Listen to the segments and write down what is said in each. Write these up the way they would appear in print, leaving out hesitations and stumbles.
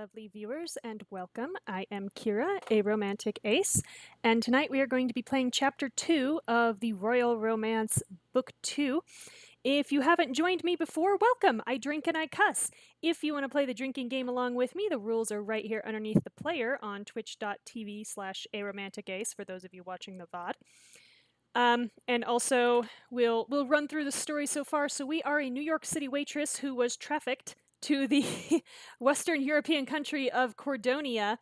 lovely viewers, and welcome. I am Kira, a romantic ace, and tonight we are going to be playing Chapter 2 of the Royal Romance Book 2. If you haven't joined me before, welcome! I drink and I cuss. If you want to play the drinking game along with me, the rules are right here underneath the player on twitch.tv/aromanticace for those of you watching the VOD. And also, we'll run through the story so far. So we are a New York City waitress who was trafficked to the Western European country of Cordonia,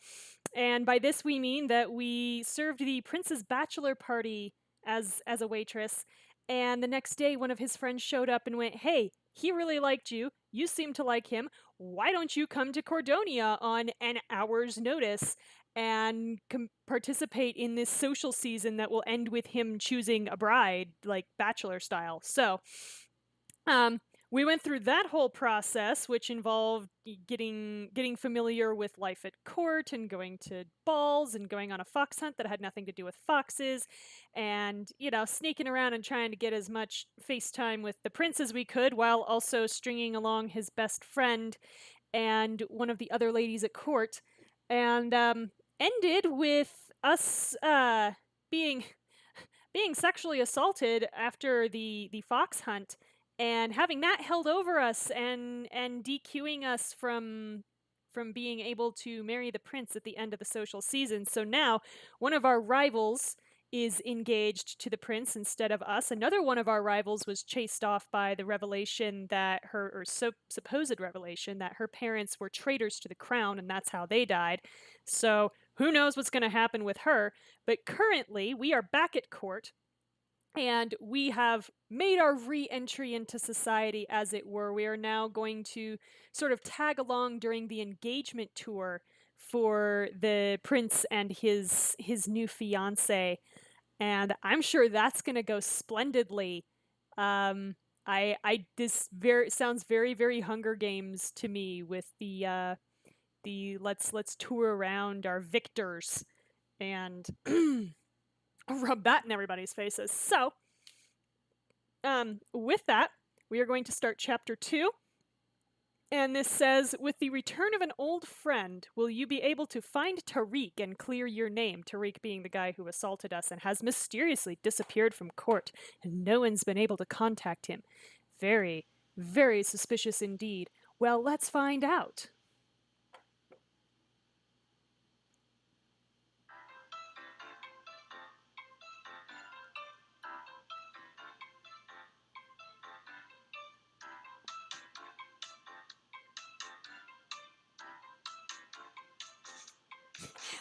and by this we mean that we served the prince's bachelor party as a waitress. And the next day, one of his friends showed up and went, "Hey, he really liked you. You seem to like him. Why don't you come to Cordonia on an hour's notice and participate in this social season that will end with him choosing a bride, like bachelor style?" So, um, we went through that whole process, which involved getting familiar with life at court and going to balls and going on a fox hunt that had nothing to do with foxes, and sneaking around and trying to get as much FaceTime with the prince as we could, while also stringing along his best friend and one of the other ladies at court, and ended with us being being sexually assaulted after the fox hunt, and having that held over us and DQing us from being able to marry the prince at the end of the social season. So now one of our rivals is engaged to the prince instead of us. Another one of our rivals was chased off by the revelation that supposed revelation that her parents were traitors to the crown, and that's how they died. So who knows what's going to happen with her? But currently, we are back at court, and we have made our re-entry into society, as it were. We are now going to sort of tag along during the engagement tour for the prince and his new fiance, and I'm sure that's going to go splendidly. This sounds very, very Hunger Games to me, with the let's tour around our victors and rub that in everybody's faces. So, with that, we are going to start Chapter 2. And this says, "With the return of an old friend, will you be able to find Tariq and clear your name?" Tariq being the guy who assaulted us and has mysteriously disappeared from court, and no one's been able to contact him. Very, very suspicious indeed. Well, let's find out.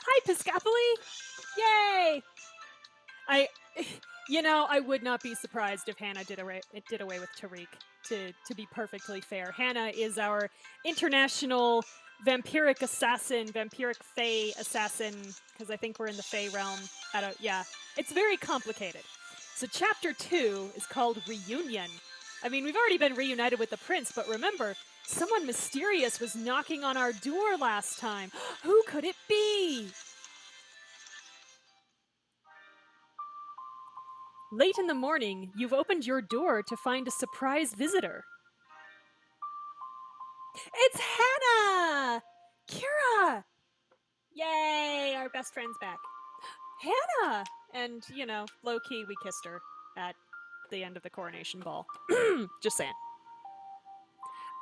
Hi, Piscopoli! Yay! I would not be surprised if Hannah did away with Tariq. To be perfectly fair, Hannah is our international vampiric fae assassin, because I think we're in the fae realm. It's very complicated. So Chapter 2 is called Reunion. I mean, we've already been reunited with the prince, but remember, someone mysterious was knocking on our door last time. Who could it be? Late in the morning, you've opened your door to find a surprise visitor. It's Hannah! Kira! Yay, our best friend's back. Hannah! And, low-key, we kissed her at the end of the coronation ball. Just saying.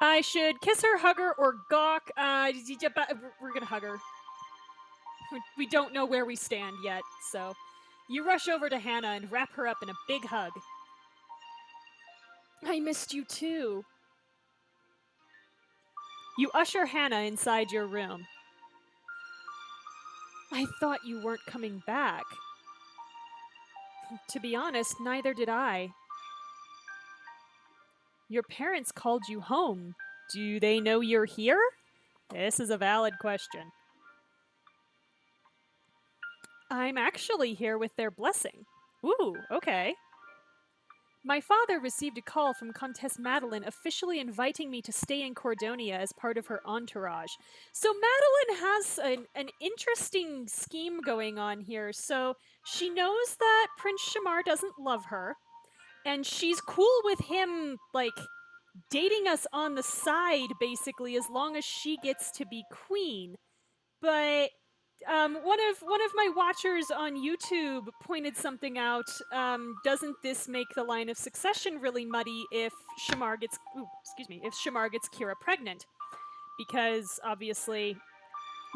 I should kiss her, hug her, or gawk. We're gonna hug her. We don't know where we stand yet, so... You rush over to Hannah and wrap her up in a big hug. I missed you too. You usher Hannah inside your room. I thought you weren't coming back. To be honest, neither did I. Your parents called you home. Do they know you're here? This is a valid question. I'm actually here with their blessing. Ooh, okay. My father received a call from Countess Madeline officially inviting me to stay in Cordonia as part of her entourage. So Madeline has an interesting scheme going on here. So she knows that Prince Shamar doesn't love her, and she's cool with him, like, dating us on the side, basically, as long as she gets to be queen. But one of my watchers on YouTube pointed something out. Doesn't this make the line of succession really muddy if if Shamar gets Kira pregnant? Because obviously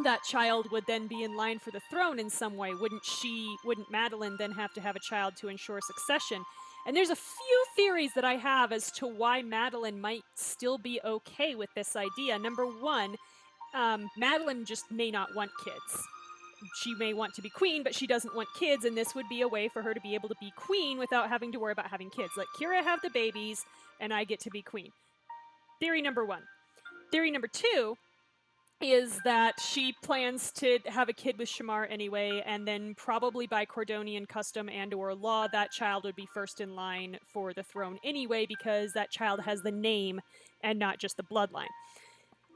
that child would then be in line for the throne in some way. Wouldn't Madeline then have to have a child to ensure succession? And there's a few theories that I have as to why Madeline might still be okay with this idea. Number one, Madeline just may not want kids. She may want to be queen, but she doesn't want kids, and this would be a way for her to be able to be queen without having to worry about having kids. Let Kira have the babies, and I get to be queen. Theory number one. Theory number two is that she plans to have a kid with Shamar anyway, and then probably by Cordonian custom and or law, that child would be first in line for the throne anyway, because that child has the name and not just the bloodline.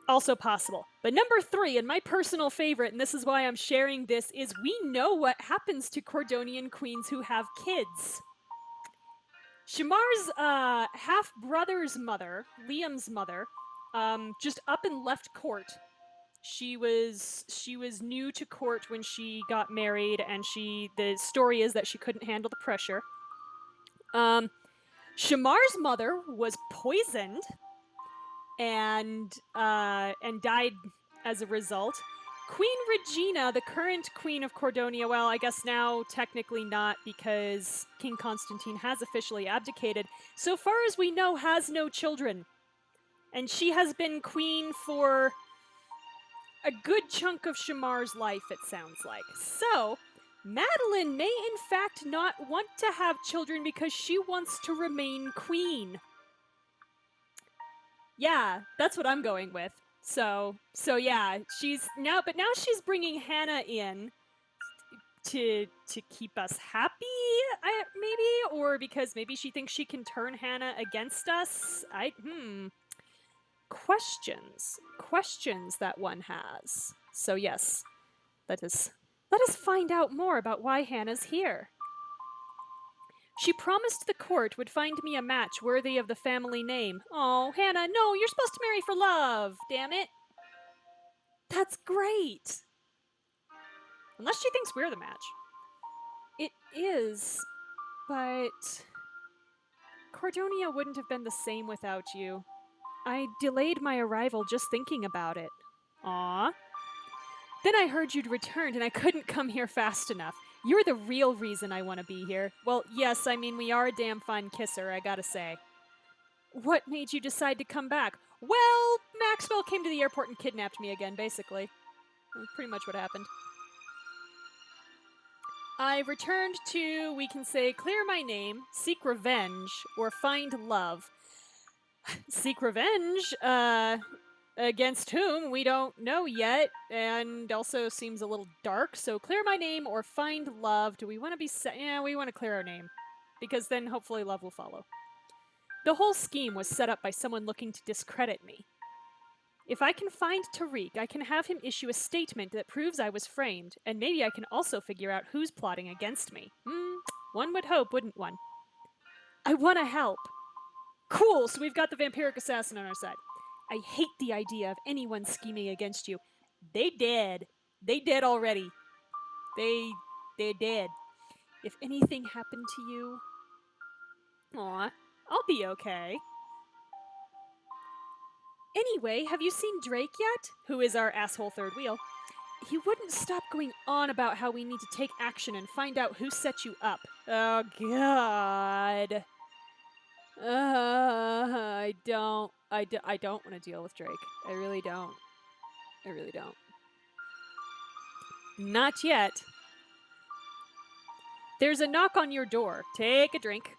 Also possible. But number three, and my personal favorite, and this is why I'm sharing this, is we know what happens to Cordonian queens who have kids. Shamar's half-brother's mother, Liam's mother, just up and left court. She was new to court when she got married, and the story is that she couldn't handle the pressure. Shamar's mother was poisoned and died as a result. Queen Regina, the current queen of Cordonia, well, I guess now technically not because King Constantine has officially abdicated, so far as we know, has no children. And she has been queen for a good chunk of Shamar's life, it sounds like. So, Madeline may in fact not want to have children because she wants to remain queen. Yeah, that's what I'm going with. So yeah, now she's bringing Hannah in to keep us happy, maybe, or because maybe she thinks she can turn Hannah against us. Questions that one has. So yes, let us find out more about why Hannah's here. She promised the court would find me a match worthy of the family name. Oh, Hannah, no, you're supposed to marry for love, damn it. That's great. Unless she thinks we're the match. It is, but Cordonia wouldn't have been the same without you. I delayed my arrival just thinking about it. Aw. Then I heard you'd returned and I couldn't come here fast enough. You're the real reason I want to be here. Well, yes, I mean, we are a damn fine kisser, I gotta say. What made you decide to come back? Well, Maxwell came to the airport and kidnapped me again, basically. That's pretty much what happened. I returned to, we can say, clear my name, seek revenge, or find love. Seek revenge, against whom we don't know yet, and also seems a little dark, so clear my name or find love. Do we want to be yeah, we want to clear our name, because then hopefully love will follow. The whole scheme was set up by someone looking to discredit me. If I can find Tariq, I can have him issue a statement that proves I was framed, and maybe I can also figure out who's plotting against me. One would hope, wouldn't one? I want to help. Cool, so we've got the vampiric assassin on our side. I hate the idea of anyone scheming against you. They did. They did already. They did. If anything happened to you... Aw, I'll be okay. Anyway, have you seen Drake yet? Who is our asshole third wheel. He wouldn't stop going on about how we need to take action and find out who set you up. Oh, God. I don't want to deal with Drake. I really don't. I really don't. Not yet. There's a knock on your door. Take a drink.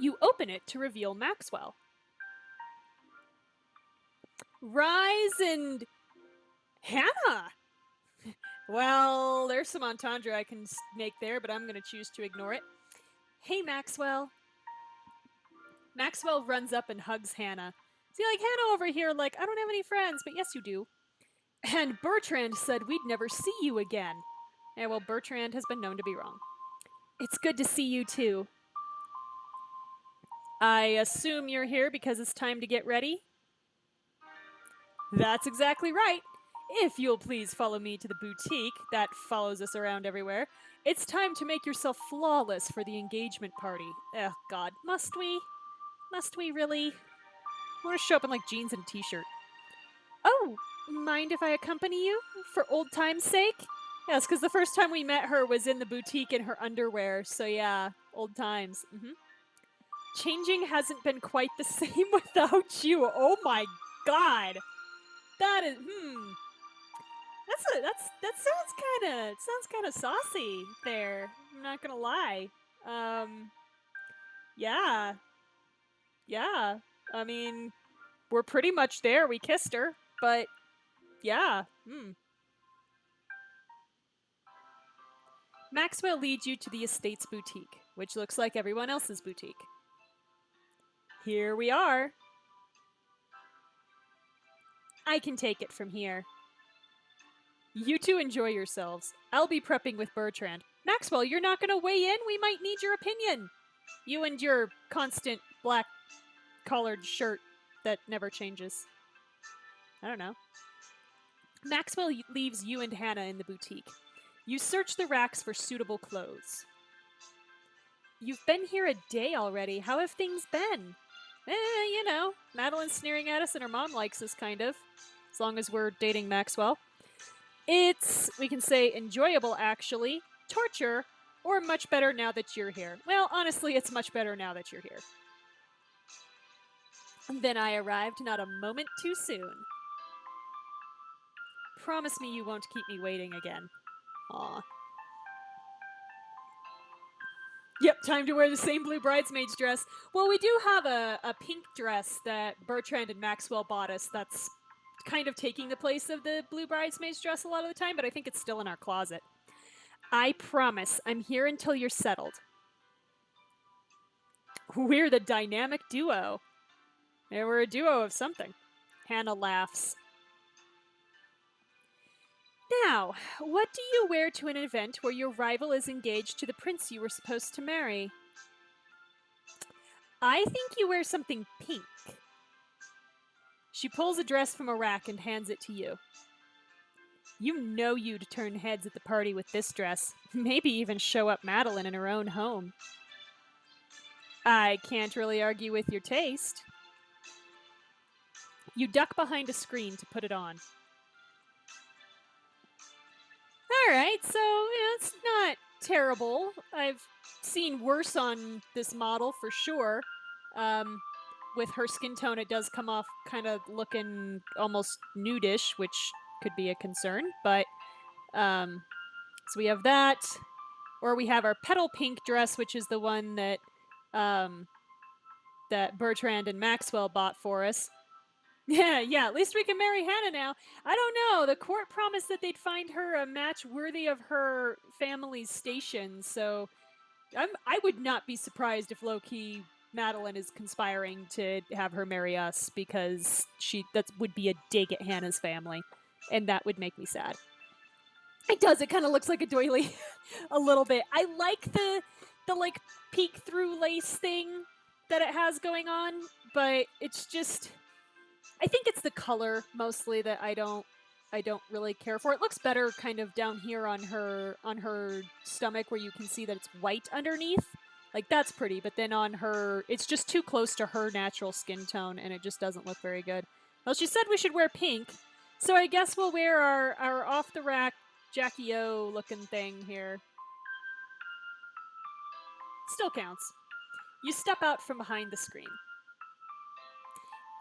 You open it to reveal Maxwell. Rise and... Hannah! Well, there's some entendre I can make there, but I'm going to choose to ignore it. Hey, Maxwell. Maxwell runs up and hugs Hannah. See, like, Hannah over here, like, I don't have any friends, but yes, you do. And Bertrand said we'd never see you again. Yeah, well, Bertrand has been known to be wrong. It's good to see you too. I assume you're here because it's time to get ready? That's exactly right. If you'll please follow me to the boutique that follows us around everywhere, it's time to make yourself flawless for the engagement party. Oh, God. Must we? Must we really? I want to show up in like jeans and a t shirt. Oh, mind if I accompany you? For old time's sake? Yes, because the first time we met her was in the boutique in her underwear, so yeah, old times. Changing hasn't been quite the same without you. Oh my god. That is that sounds kinda saucy there. I'm not gonna lie. Um yeah. Yeah. I mean, we're pretty much there. We kissed her, but yeah. Maxwell leads you to the estate's boutique, which looks like everyone else's boutique. Here we are. I can take it from here. You two enjoy yourselves. I'll be prepping with Bertrand. Maxwell, you're not going to weigh in? We might need your opinion. You and your constant black collared shirt that never changes. I don't know. Maxwell leaves you and Hannah in the boutique. You search the racks for suitable clothes. You've been here a day already. How have things been? You know, Madeline's sneering at us and her mom likes us, kind of. As long as we're dating Maxwell. It's, we can say, enjoyable, actually, torture, or much better now that you're here. Well, honestly, it's much better now that you're here. Then I arrived not a moment too soon. Promise me you won't keep me waiting again. Aw. Yep, time to wear the same blue bridesmaid's dress. Well, we do have a pink dress that Bertrand and Maxwell bought us that's kind of taking the place of the blue bridesmaid's dress a lot of the time, but I think it's still in our closet. I promise I'm here until you're settled. We're the dynamic duo. Yeah, we're a duo of something. Hannah laughs. Now, what do you wear to an event where your rival is engaged to the prince you were supposed to marry? I think you wear something pink. She pulls a dress from a rack and hands it to you. You know you'd turn heads at the party with this dress. Maybe even show up Madeline in her own home. I can't really argue with your taste. You duck behind a screen to put it on. Alright, so, it's not terrible. I've seen worse on this model for sure. With her skin tone, it does come off kind of looking almost nudish, which could be a concern. But so we have that, or we have our petal pink dress, which is the one that that Bertrand and Maxwell bought for us. Yeah. At least we can marry Hannah now. I don't know. The court promised that they'd find her a match worthy of her family's station. So I would not be surprised if low-key Madeline is conspiring to have her marry us, because that would be a dig at Hannah's family, and that would make me sad. It does. It kind of looks like a doily a little bit. I like the like peek through lace thing that it has going on, but it's just, I think it's the color mostly that I don't really care for. It looks better kind of down here on her stomach, where you can see that it's white underneath. Like, that's pretty, but then on her, it's just too close to her natural skin tone, and it just doesn't look very good. Well, she said we should wear pink, so I guess we'll wear our off-the-rack Jackie O looking thing here. Still counts. You step out from behind the screen.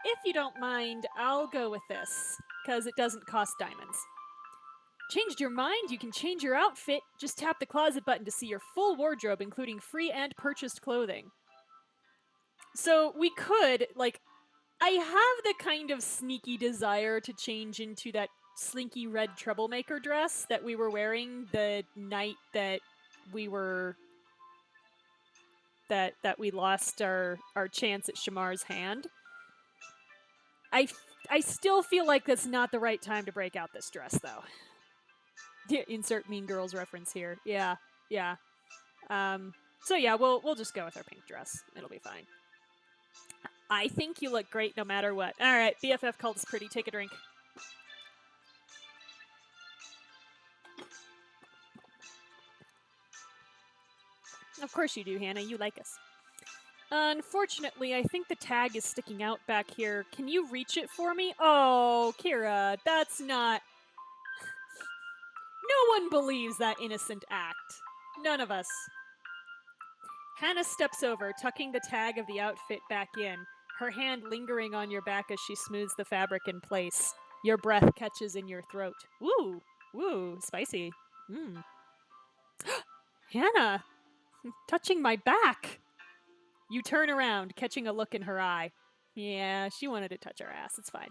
If you don't mind, I'll go with this, because it doesn't cost diamonds. Changed your mind? You can change your outfit. Just tap the closet button to see your full wardrobe, including free and purchased clothing. So we could, like, I have the kind of sneaky desire to change into that slinky red troublemaker dress that we were wearing the night that we were that we lost our chance at Shamar's hand. I still feel like that's not the right time to break out this dress, though. Insert Mean Girls reference here. Yeah. So yeah, we'll just go with our pink dress. It'll be fine. I think you look great no matter what. All right, BFF called us pretty. Take a drink. Of course you do, Hannah. You like us. Unfortunately, I think the tag is sticking out back here. Can you reach it for me? Oh, Kira, that's not. No one believes that innocent act. None of us. Hannah steps over, tucking the tag of the outfit back in, her hand lingering on your back as she smooths the fabric in place. Your breath catches in your throat. Woo! Woo! Spicy. Mmm. Hannah! Touching my back! You turn around, catching a look in her eye. Yeah, she wanted to touch our ass. It's fine.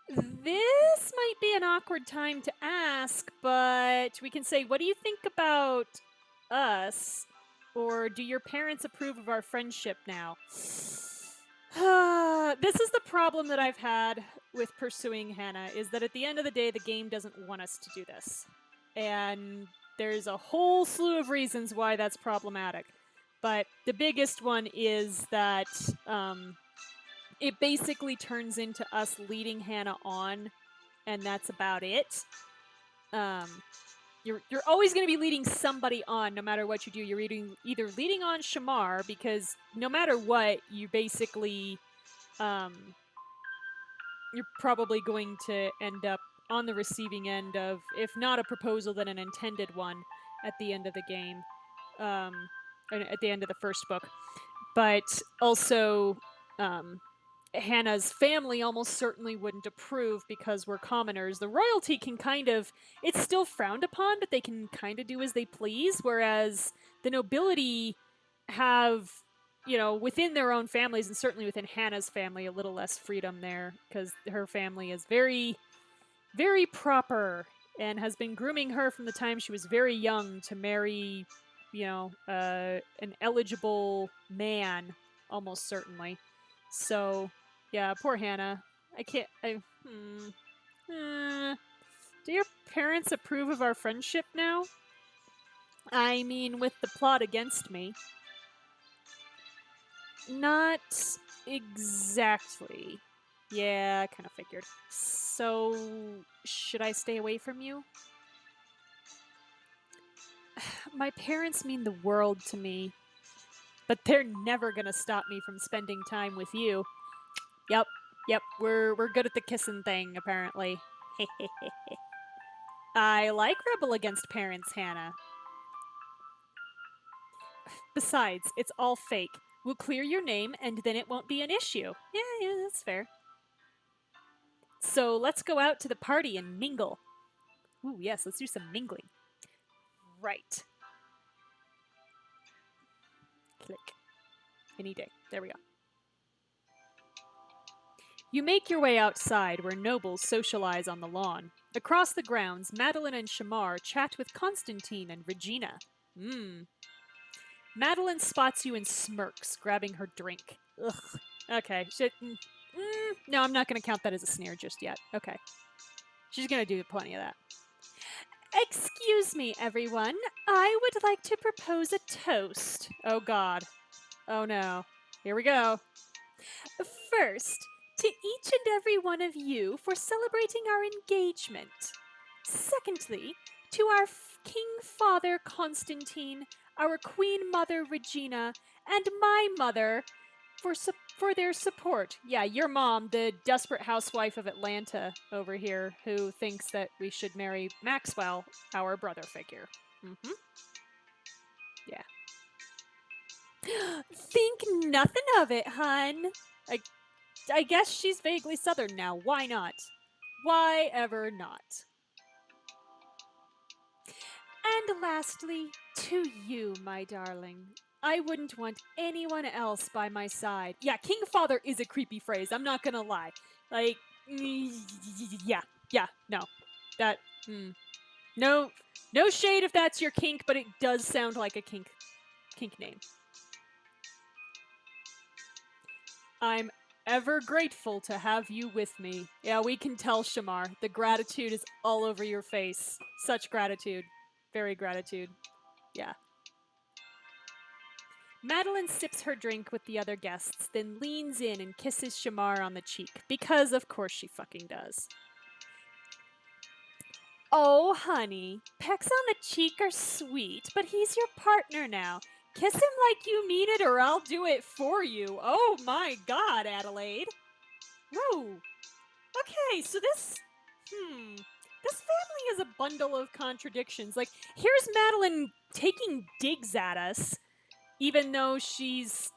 This might be an awkward time to ask, but we can say, what do you think about us? Or do your parents approve of our friendship now? This is the problem that I've had with pursuing Hannah, is that at the end of the day, the game doesn't want us to do this. And there's a whole slew of reasons why that's problematic. But the biggest one is that it basically turns into us leading Hannah on, and that's about it. You're always going to be leading somebody on, no matter what you do. You're either leading on Shamar, because no matter what, you basically you're probably going to end up on the receiving end of, if not a proposal, then an intended one at the end of the game, at the end of the first book. But also, Hannah's family almost certainly wouldn't approve because we're commoners. The royalty can kind of, it's still frowned upon, but they can kind of do as they please, whereas the nobility have, within their own families, and certainly within Hannah's family, a little less freedom there, because her family is very, very proper and has been grooming her from the time she was very young to marry, an eligible man, almost certainly. So, yeah, poor Hannah. I can't. Do your parents approve of our friendship now? I mean, with the plot against me. Not exactly. Yeah, I kind of figured. So, should I stay away from you? My parents mean the world to me, but they're never gonna stop me from spending time with you. Yep, we're good at the kissing thing, apparently. I like Rebel Against Parents, Hannah. Besides, it's all fake. We'll clear your name, and then it won't be an issue. Yeah, that's fair. So let's go out to the party and mingle. Ooh, yes, let's do some mingling. Right. Click. Any day. There we go. You make your way outside where nobles socialize on the lawn. Across the grounds, Madeline and Shamar chat with Constantine and Regina. Madeline spots you and smirks, grabbing her drink. Ugh. Okay. No, I'm not going to count that as a sneer just yet. Okay. She's going to do plenty of that. Excuse me, everyone. I would like to propose a toast. Oh, God. Oh, no. Here we go. First, to each and every one of you for celebrating our engagement. Secondly, to our King Father Constantine, our Queen Mother Regina, and my mother for their support. Yeah, your mom, the desperate housewife of Atlanta over here, who thinks that we should marry Maxwell, our brother figure. Yeah. Think nothing of it, hun. I guess she's vaguely Southern now. Why not? Why ever not? And lastly, to you, my darling. I wouldn't want anyone else by my side. Yeah, King Father is a creepy phrase. I'm not gonna lie. Like, yeah, no. That, no shade if that's your kink, but it does sound like a kink name. I'm ever grateful to have you with me. Yeah, we can tell, Shamar. The gratitude is all over your face. Such gratitude. Very gratitude. Yeah. Madeline sips her drink with the other guests, then leans in and kisses Shamar on the cheek, because of course she fucking does. Oh, honey, pecks on the cheek are sweet, but he's your partner now. Kiss him like you mean it or I'll do it for you. Oh my god, Adelaide. Whoa. Okay, so this family is a bundle of contradictions. Like, here's Madeline taking digs at us, even though she's,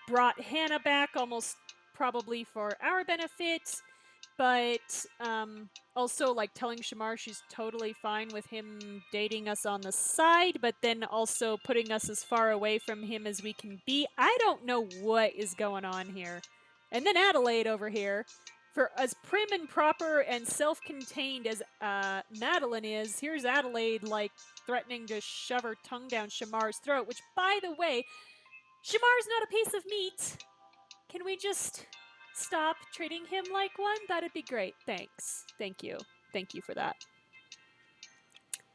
brought Hannah back almost probably for our benefit, but also like telling Shamar she's totally fine with him dating us on the side, but then also putting us as far away from him as we can be. I don't know what is going on here. And then Adelaide over here, for as prim and proper and self-contained as Madeline is, here's Adelaide like threatening to shove her tongue down Shamar's throat, which, by the way, Shamar's not a piece of meat. Can we just stop treating him like one? That'd be great. Thanks. Thank you. Thank you for that.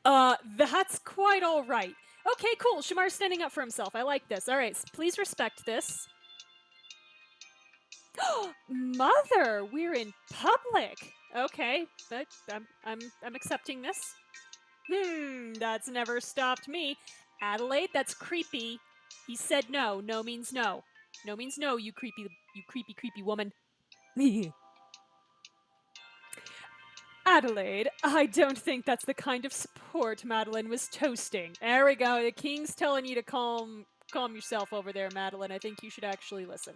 That's quite all right. Okay, cool. Shamar's standing up for himself. I like this. All right, so please respect this. Mother, we're in public. Okay, but I'm accepting this. That's never stopped me. Adelaide, that's creepy. He said no. No means no. No means no, you creepy woman. Adelaide, I don't think that's the kind of support Madeline was toasting. There we go. The king's telling you to calm yourself over there, Madeline. I think you should actually listen.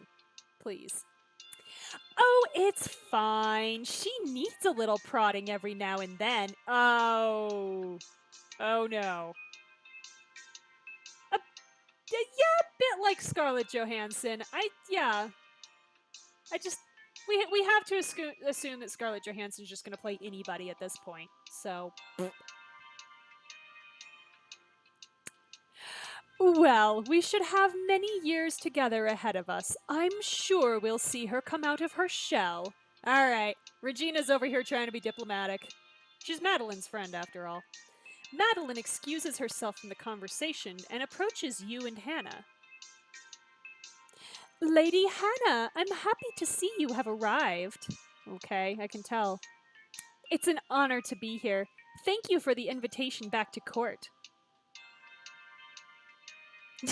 Please. Oh, it's fine. She needs a little prodding every now and then. Oh. Oh no. Yeah, a bit like Scarlett Johansson. We have to assume that Scarlett Johansson's just going to play anybody at this point. So, well, we should have many years together ahead of us. I'm sure we'll see her come out of her shell. All right, Regina's over here trying to be diplomatic. She's Madeline's friend, after all. Madeline excuses herself from the conversation and approaches you and Hannah. Lady Hannah, I'm happy to see you have arrived. Okay, I can tell. It's an honor to be here. Thank you for the invitation back to court.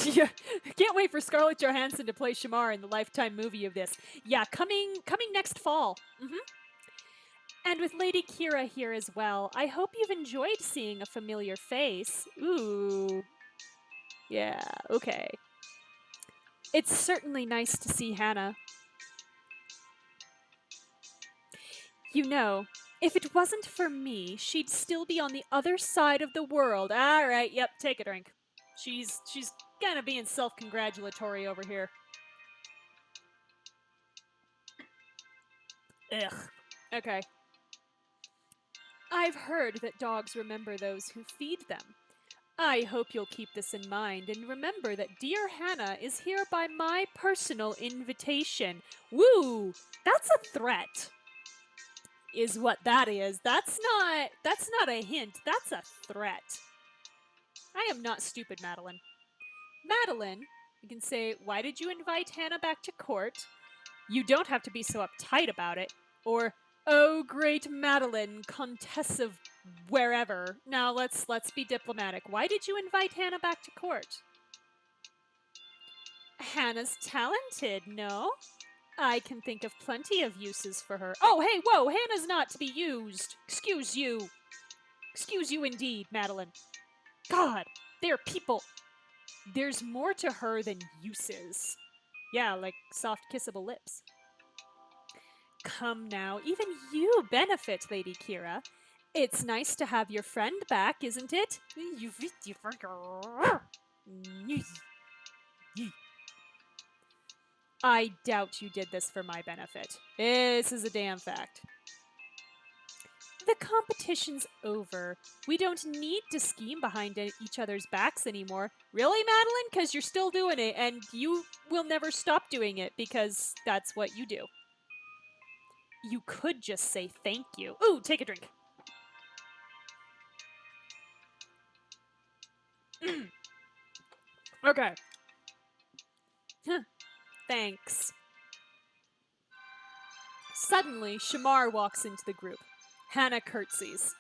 Yeah, can't wait for Scarlett Johansson to play Shamar in the Lifetime movie of this. Yeah, coming next fall. And with Lady Kira here as well, I hope you've enjoyed seeing a familiar face. Ooh. Yeah, okay. It's certainly nice to see Hannah. You know, if it wasn't for me, she'd still be on the other side of the world. All right, yep, take a drink. She's kind of being self-congratulatory over here. Ugh. Okay. I've heard that dogs remember those who feed them. I hope you'll keep this in mind and remember that dear Hannah is here by my personal invitation. Woo! That's a threat. Is what that is. That's not a hint. That's a threat. I am not stupid, Madeline. Madeline, you can say, why did you invite Hannah back to court? You don't have to be so uptight about it. Or, oh, great Madeline, Countess of wherever. Now let's be diplomatic. Why did you invite Hannah back to court? Hannah's talented, no? I can think of plenty of uses for her. Oh, hey, whoa, Hannah's not to be used. Excuse you. Excuse you indeed, Madeline. God, they're people. There's more to her than uses. Yeah, like soft kissable lips. Come now, even you benefit, Lady Kira. It's nice to have your friend back, isn't it? I doubt you did this for my benefit. This is a damn fact. The competition's over. We don't need to scheme behind each other's backs anymore. Really, Madeline? Because you're still doing it, and you will never stop doing it because that's what you do. You could just say thank you. Ooh, take a drink. Okay. Thanks. Suddenly, Shamar walks into the group. Hannah curtsies.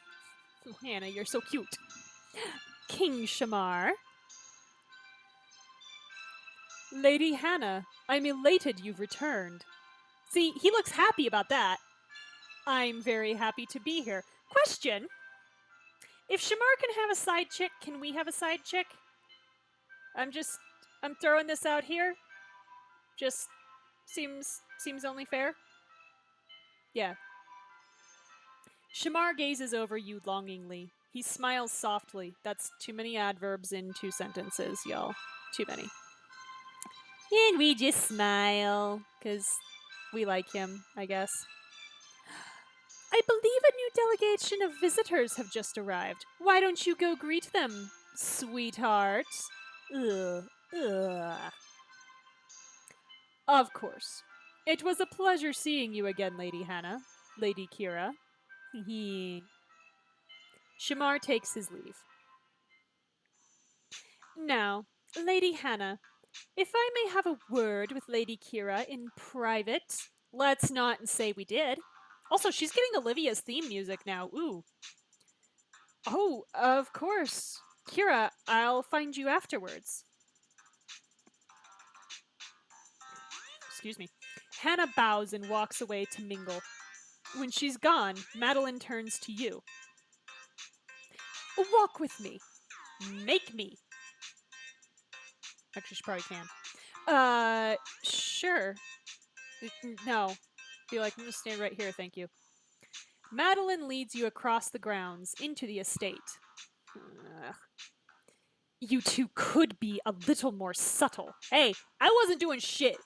Oh, Hannah, you're so cute. King Shamar. Lady Hannah, I'm elated you've returned. See, he looks happy about that. I'm very happy to be here. Question: if Shamar can have a side chick, can we have a side chick? I'm throwing this out here. Just seems only fair. Yeah. Shamar gazes over you longingly. He smiles softly. That's too many adverbs in 2 sentences, y'all. Too many. And we just smile, because we like him, I guess. I believe a new delegation of visitors have just arrived. Why don't you go greet them, sweetheart? Ugh. Ugh. Of course. It was a pleasure seeing you again, Lady Hannah. Lady Kira. Shamar takes his leave. Now, Lady Hannah, if I may have a word with Lady Kira in private. Let's not say we did. Also, she's getting Olivia's theme music now. Ooh. Oh, of course. Kira, I'll find you afterwards. Excuse me. Hannah bows and walks away to mingle. When she's gone, Madeline turns to you. Walk with me. Make me. Actually, she probably can. Sure. No. Be like, I'm gonna stand right here, thank you. Madeline leads you across the grounds into the estate. You two could be a little more subtle. Hey, I wasn't doing shit.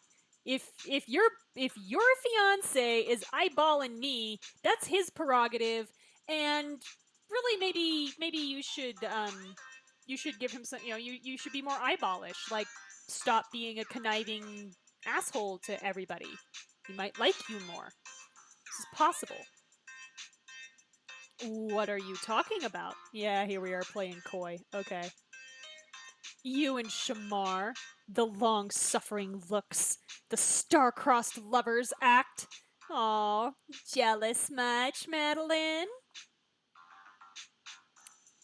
If your fiance is eyeballing me, that's his prerogative, and really maybe you should give him some, you should be more eyeballish. Like, stop being a conniving asshole to everybody. He might like you more. This is possible. What are you talking about? Yeah, here we are playing coy. Okay. You and Shamar, the long-suffering looks, the star-crossed lovers act. Aw, jealous much, Madeline?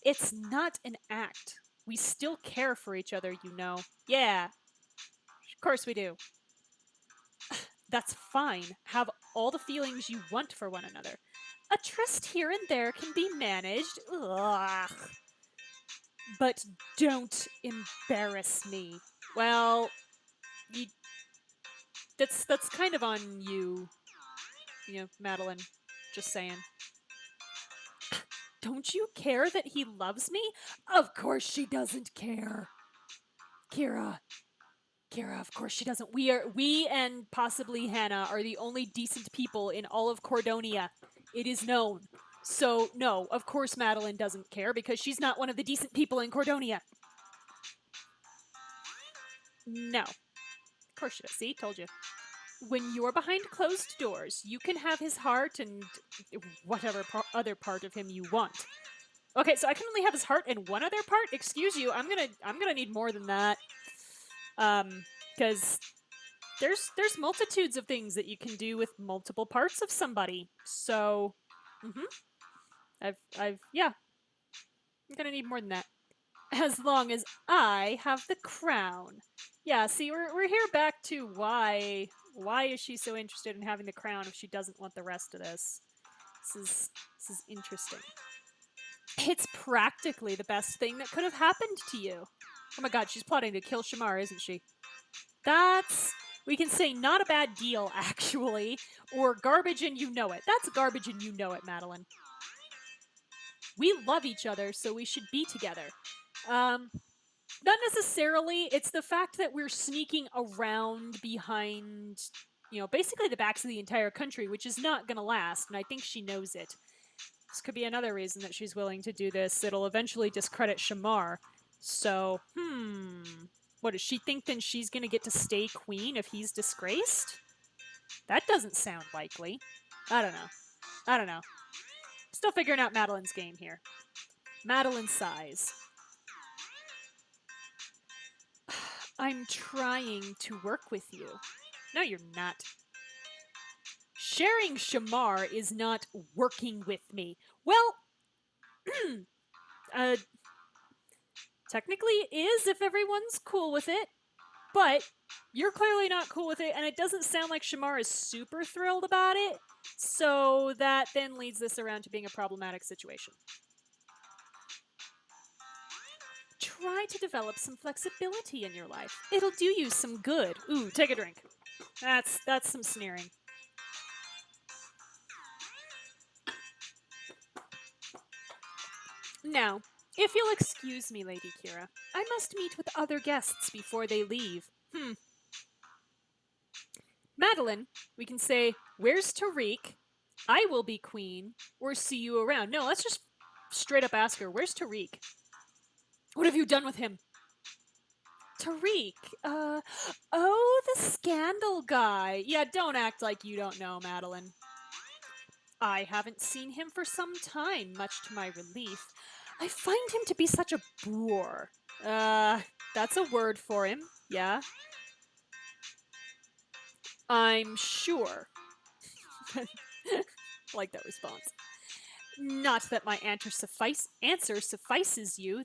It's not an act. We still care for each other, you know. Yeah, of course we do. That's fine. Have all the feelings you want for one another. A tryst here and there can be managed. Ugh. But don't embarrass me. Well, you, that's kind of on you, Madeline. Just saying. Don't you care that he loves me? Of course she doesn't care. Kira. Kira, of course she doesn't. We and possibly Hannah are the only decent people in all of Cordonia. It is known. So, no, of course Madeline doesn't care because she's not one of the decent people in Cordonia. No. Of course she does. See? Told you. When you're behind closed doors, you can have his heart and whatever other part of him you want. Okay, so I can only have his heart and one other part. Excuse you, I'm gonna need more than that. Because there's multitudes of things that you can do with multiple parts of somebody. So, yeah, I'm gonna need more than that. As long as I have the crown. Yeah, see, we're here back to why is she so interested in having the crown if she doesn't want the rest of this? This is interesting. It's practically the best thing that could have happened to you. Oh my god, she's plotting to kill Shamar, isn't she? That's, we can say, not a bad deal, actually. Or garbage and you know it. That's garbage and you know it, Madeline. We love each other, so we should be together. Not necessarily. It's the fact that we're sneaking around behind, basically the backs of the entire country, which is not going to last, and I think she knows it. This could be another reason that she's willing to do this. It'll eventually discredit Shamar. So, what, does she think then she's going to get to stay queen if he's disgraced? That doesn't sound likely. I don't know. Still figuring out Madeline's game here. Madeline sighs. I'm trying to work with you. No, you're not. Sharing Shamar is not working with me. Well, uh, technically it is if everyone's cool with it, but you're clearly not cool with it, and it doesn't sound like Shamar is super thrilled about it, so that then leads this around to being a problematic situation. Try to develop some flexibility in your life. It'll do you some good. Ooh, take a drink. That's some sneering. Now, if you'll excuse me, Lady Kira, I must meet with other guests before they leave. Madeline, we can say, where's Tariq? I will be queen, or see you around. No, let's just straight up ask her, where's Tariq? What have you done with him? Tariq, oh, the scandal guy. Yeah, don't act like you don't know, Madeline. I haven't seen him for some time, much to my relief. I find him to be such a bore. That's a word for him, yeah? I'm sure. Like that response. Not that my answer suffices you.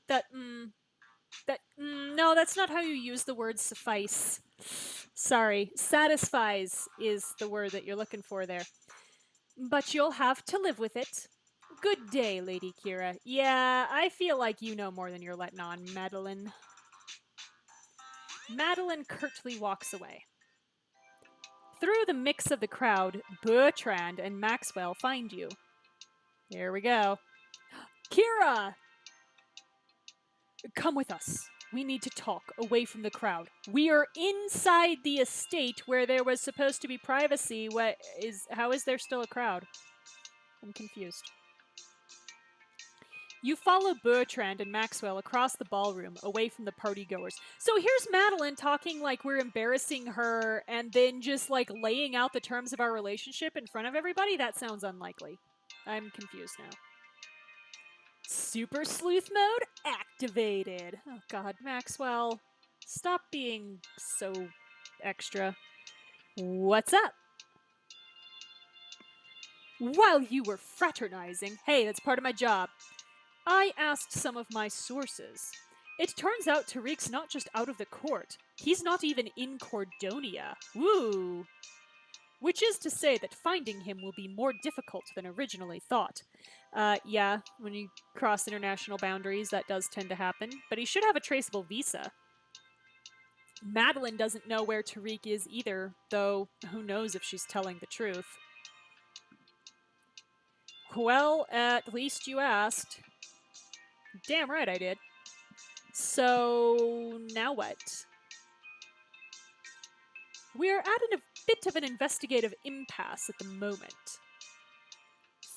No, that's not how you use the word suffice. Sorry, satisfies is the word that you're looking for there. But you'll have to live with it. Good day, Lady Kira. Yeah, I feel like you know more than you're letting on, Madeline. Madeline curtly walks away. Through the mix of the crowd, Bertrand and Maxwell find you. Here we go. Kira! Come with us. We need to talk away from the crowd. We are inside the estate where there was supposed to be privacy. How is there still a crowd? I'm confused. You follow Bertrand and Maxwell across the ballroom, away from the partygoers. So here's Madeline talking like we're embarrassing her and then just like laying out the terms of our relationship in front of everybody? That sounds unlikely. I'm confused now. Super sleuth mode activated. Oh god, Maxwell. Stop being so extra. What's up? While you were fraternizing, hey, that's part of my job, I asked some of my sources. It turns out Tariq's not just out of the court, he's not even in Cordonia. Woo! Which is to say that finding him will be more difficult than originally thought. Yeah, when you cross international boundaries, that does tend to happen, but he should have a traceable visa. Madeline doesn't know where Tariq is either, though who knows if she's telling the truth. Well, at least you asked. Damn right I did. So, now what? We're at a bit of an investigative impasse at the moment.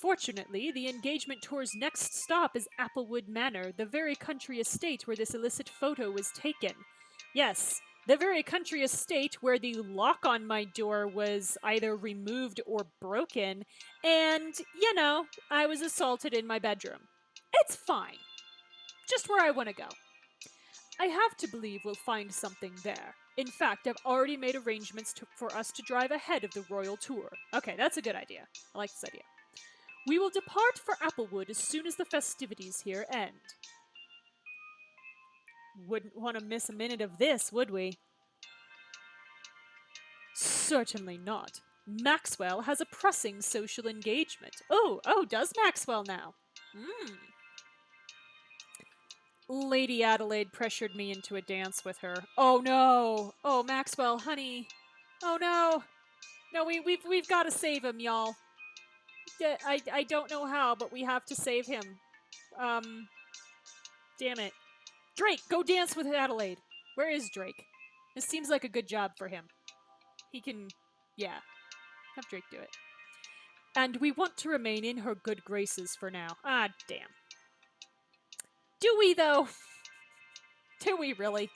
Fortunately, the engagement tour's next stop is Applewood Manor, the very country estate where this illicit photo was taken. Yes, the very country estate where the lock on my door was either removed or broken, and, you know, I was assaulted in my bedroom. It's fine. Just where I want to go. I have to believe we'll find something there. In fact, I've already made arrangements for us to drive ahead of the royal tour. Okay, that's a good idea. I like this idea. We will depart for Applewood as soon as the festivities here end. Wouldn't want to miss a minute of this, would we? Certainly not. Maxwell has a pressing social engagement. Oh, does Maxwell now? Lady Adelaide pressured me into a dance with her. Oh no! Oh, Maxwell, honey. Oh no! No, we've got to save him, y'all. I don't know how, but we have to save him. Damn it. Drake, go dance with Adelaide. Where is Drake? This seems like a good job for him. He can, yeah, have Drake do it. And we want to remain in her good graces for now. Ah, damn. Do we, though? Do we really?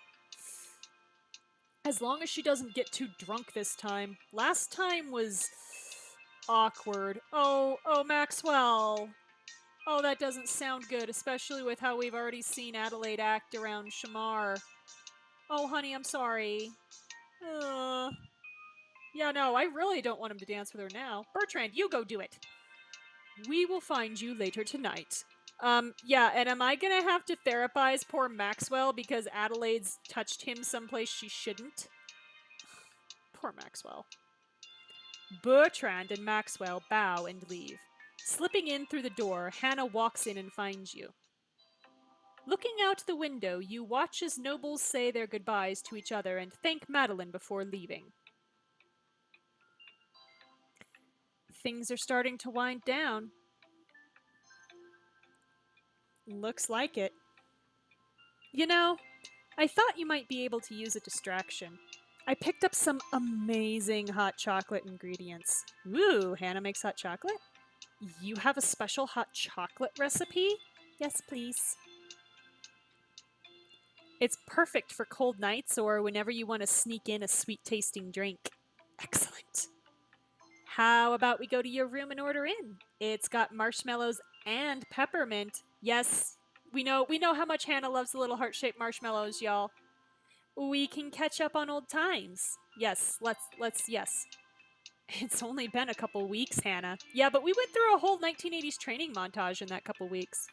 As long as she doesn't get too drunk this time. Last time was awkward. Oh, Maxwell. Oh, that doesn't sound good, especially with how we've already seen Adelaide act around Shamar. Oh, honey, I'm sorry. Yeah, no, I really don't want him to dance with her now. Bertrand, you go do it. We will find you later tonight. Yeah, and am I gonna have to therapize poor Maxwell because Adelaide's touched him someplace she shouldn't? Poor Maxwell. Bertrand and Maxwell bow and leave. Slipping in through the door, Hannah walks in and finds you. Looking out the window, you watch as nobles say their goodbyes to each other and thank Madeline before leaving. Things are starting to wind down. Looks like it. You know, I thought you might be able to use a distraction. I picked up some amazing hot chocolate ingredients. Ooh, Hannah makes hot chocolate? You have a special hot chocolate recipe? Yes, please. It's perfect for cold nights or whenever you want to sneak in a sweet tasting drink. Excellent. How about we go to your room and order in? It's got marshmallows and peppermint. Yes, we know how much Hannah loves the little heart-shaped marshmallows, y'all. We can catch up on old times. Yes, let's yes. It's only been a couple weeks, Hannah. Yeah, but we went through a whole 1980s training montage in that couple weeks.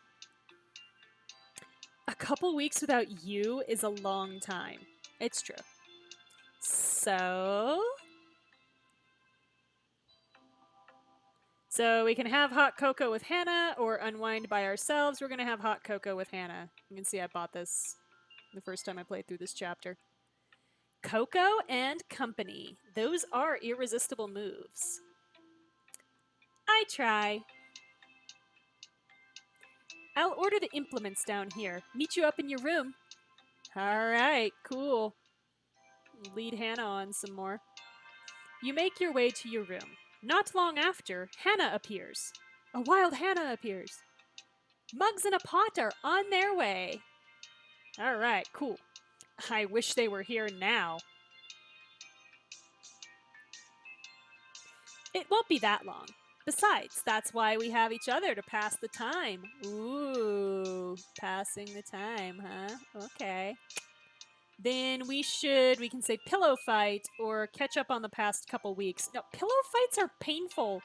A couple weeks without you is a long time. It's true. So we can have hot cocoa with Hannah or unwind by ourselves. We're going to have hot cocoa with Hannah. You can see I bought this the first time I played through this chapter. Cocoa and company. Those are irresistible moves. I try. I'll order the implements down here. Meet you up in your room. All right, cool. Lead Hannah on some more. You make your way to your room. Not long after, Hannah appears. A wild Hannah appears. Mugs and a pot are on their way. All right, cool. I wish they were here now. It won't be that long. Besides, that's why we have each other to pass the time. Ooh, passing the time, huh? Okay. Then we can say pillow fight or catch up on the past couple weeks. No, pillow fights are painful.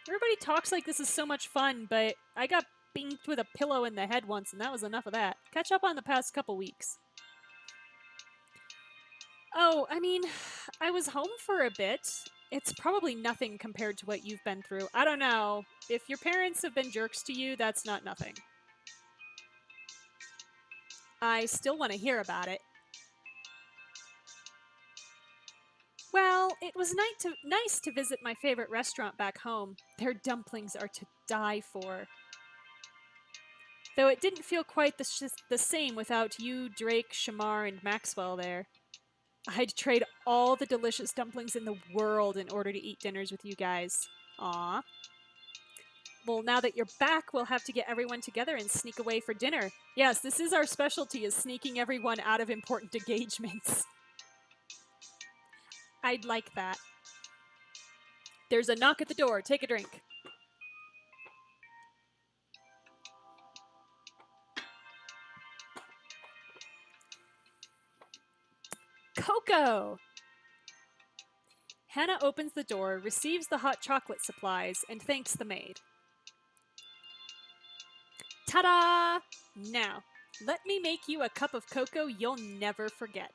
Everybody talks like this is so much fun, but I got binked with a pillow in the head once and that was enough of that. Catch up on the past couple weeks. Oh, I mean, I was home for a bit. It's probably nothing compared to what you've been through. I don't know. If your parents have been jerks to you, that's not nothing. I still want to hear about it. Well, it was nice to visit my favorite restaurant back home. Their dumplings are to die for. Though it didn't feel quite the same without you, Drake, Shamar, and Maxwell there. I'd trade all the delicious dumplings in the world in order to eat dinners with you guys. Aw. Well, now that you're back, we'll have to get everyone together and sneak away for dinner. Yes, this is our specialty, is sneaking everyone out of important engagements. I'd like that. There's a knock at the door. Take a drink. Coco! Hannah opens the door, receives the hot chocolate supplies, and thanks the maid. Ta-da! Now, let me make you a cup of cocoa you'll never forget.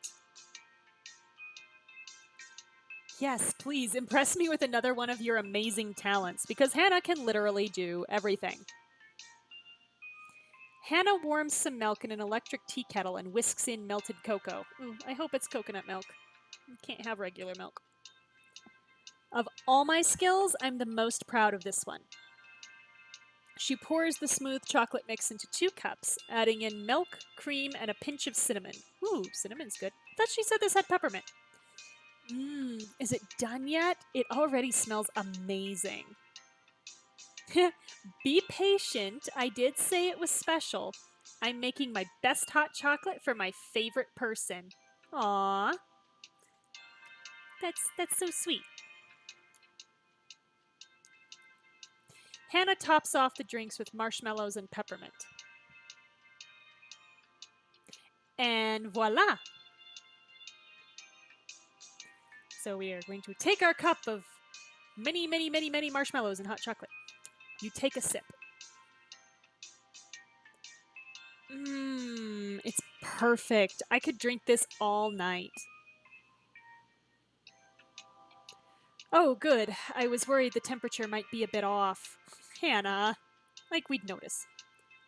Yes, please, impress me with another one of your amazing talents, because Hannah can literally do everything. Hannah warms some milk in an electric tea kettle and whisks in melted cocoa. Ooh, I hope it's coconut milk. You can't have regular milk. Of all my skills, I'm the most proud of this one. She pours the smooth chocolate mix into 2 cups, adding in milk, cream, and a pinch of cinnamon. Ooh, cinnamon's good. I thought she said this had peppermint. Is it done yet? It already smells amazing. Be patient. I did say it was special. I'm making my best hot chocolate for my favorite person. Aww. That's so sweet. Hannah tops off the drinks with marshmallows and peppermint. And voila! So we are going to take our cup of many, many, many, many marshmallows and hot chocolate. You take a sip. It's perfect. I could drink this all night. Oh, good. I was worried the temperature might be a bit off. Hannah, like we'd notice.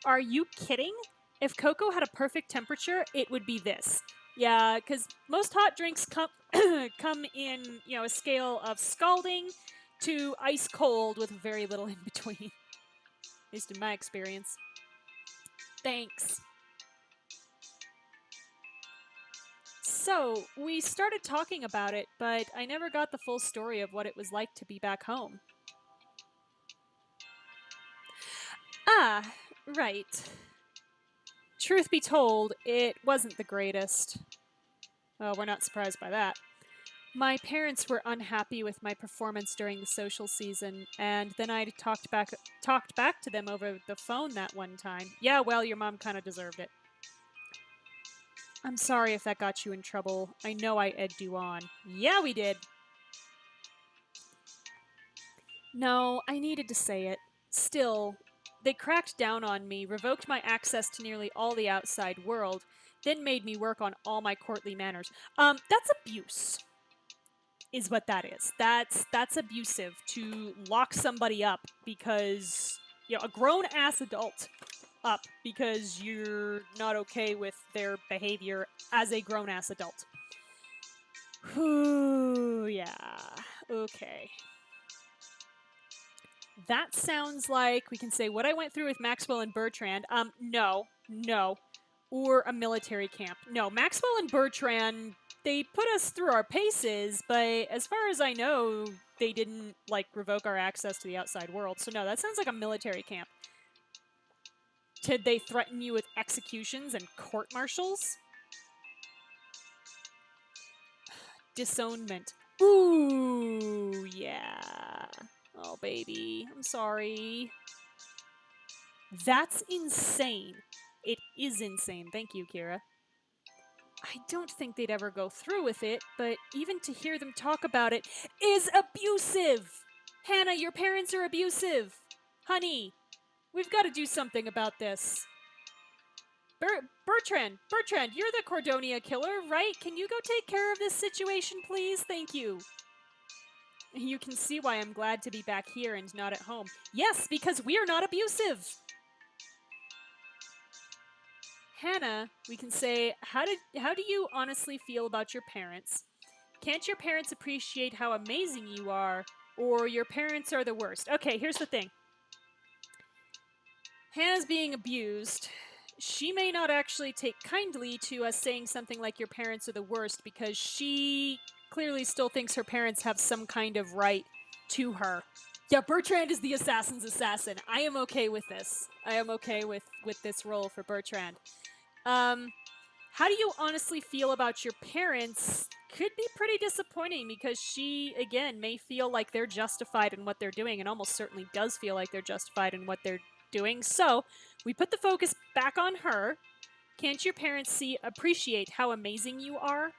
Are you kidding? If cocoa had a perfect temperature, it would be this. Yeah, because most hot drinks come come in, a scale of scalding to ice cold with very little in between. At least in my experience. Thanks. So, we started talking about it, but I never got the full story of what it was like to be back home. Ah, right. Truth be told, it wasn't the greatest. Well, we're not surprised by that. My parents were unhappy with my performance during the social season, and then I talked back to them over the phone that one time. Yeah, well, your mom kind of deserved it. I'm sorry if that got you in trouble. I know I egged you on. Yeah, we did. No, I needed to say it. Still, they cracked down on me, revoked my access to nearly all the outside world, then made me work on all my courtly manners. That's abuse. Is what that is. That's abusive to lock somebody up because a grown ass adult up because you're not okay with their behavior as a grown ass adult. Whew, yeah. Okay. That sounds like we can say what I went through with Maxwell and Bertrand. No. Or a military camp. No, Maxwell and Bertrand, they put us through our paces, but as far as I know, they didn't, revoke our access to the outside world. So no, that sounds like a military camp. Did they threaten you with executions and court-martials? Disownment. Ooh, yeah. Oh, baby. I'm sorry. That's insane. It is insane. Thank you, Kira. I don't think they'd ever go through with it, but even to hear them talk about it is abusive! Hannah, your parents are abusive! Honey, we've got to do something about this. Bertrand, you're the Cordonia killer, right? Can you go take care of this situation, please? Thank you. You can see why I'm glad to be back here and not at home. Yes, because we're not abusive! Hannah, we can say, how do you honestly feel about your parents? Can't your parents appreciate how amazing you are, or your parents are the worst? Okay, here's the thing. Hannah's being abused. She may not actually take kindly to us saying something like your parents are the worst because she clearly still thinks her parents have some kind of right to her. Yeah, Bertrand is the assassin's assassin. I am okay with this. I am okay with this role for Bertrand. How do you honestly feel about your parents? Could be pretty disappointing because she, again, may feel like they're justified in what they're doing and almost certainly does feel like they're justified in what they're doing. So we put the focus back on her. Can't your parents appreciate how amazing you are?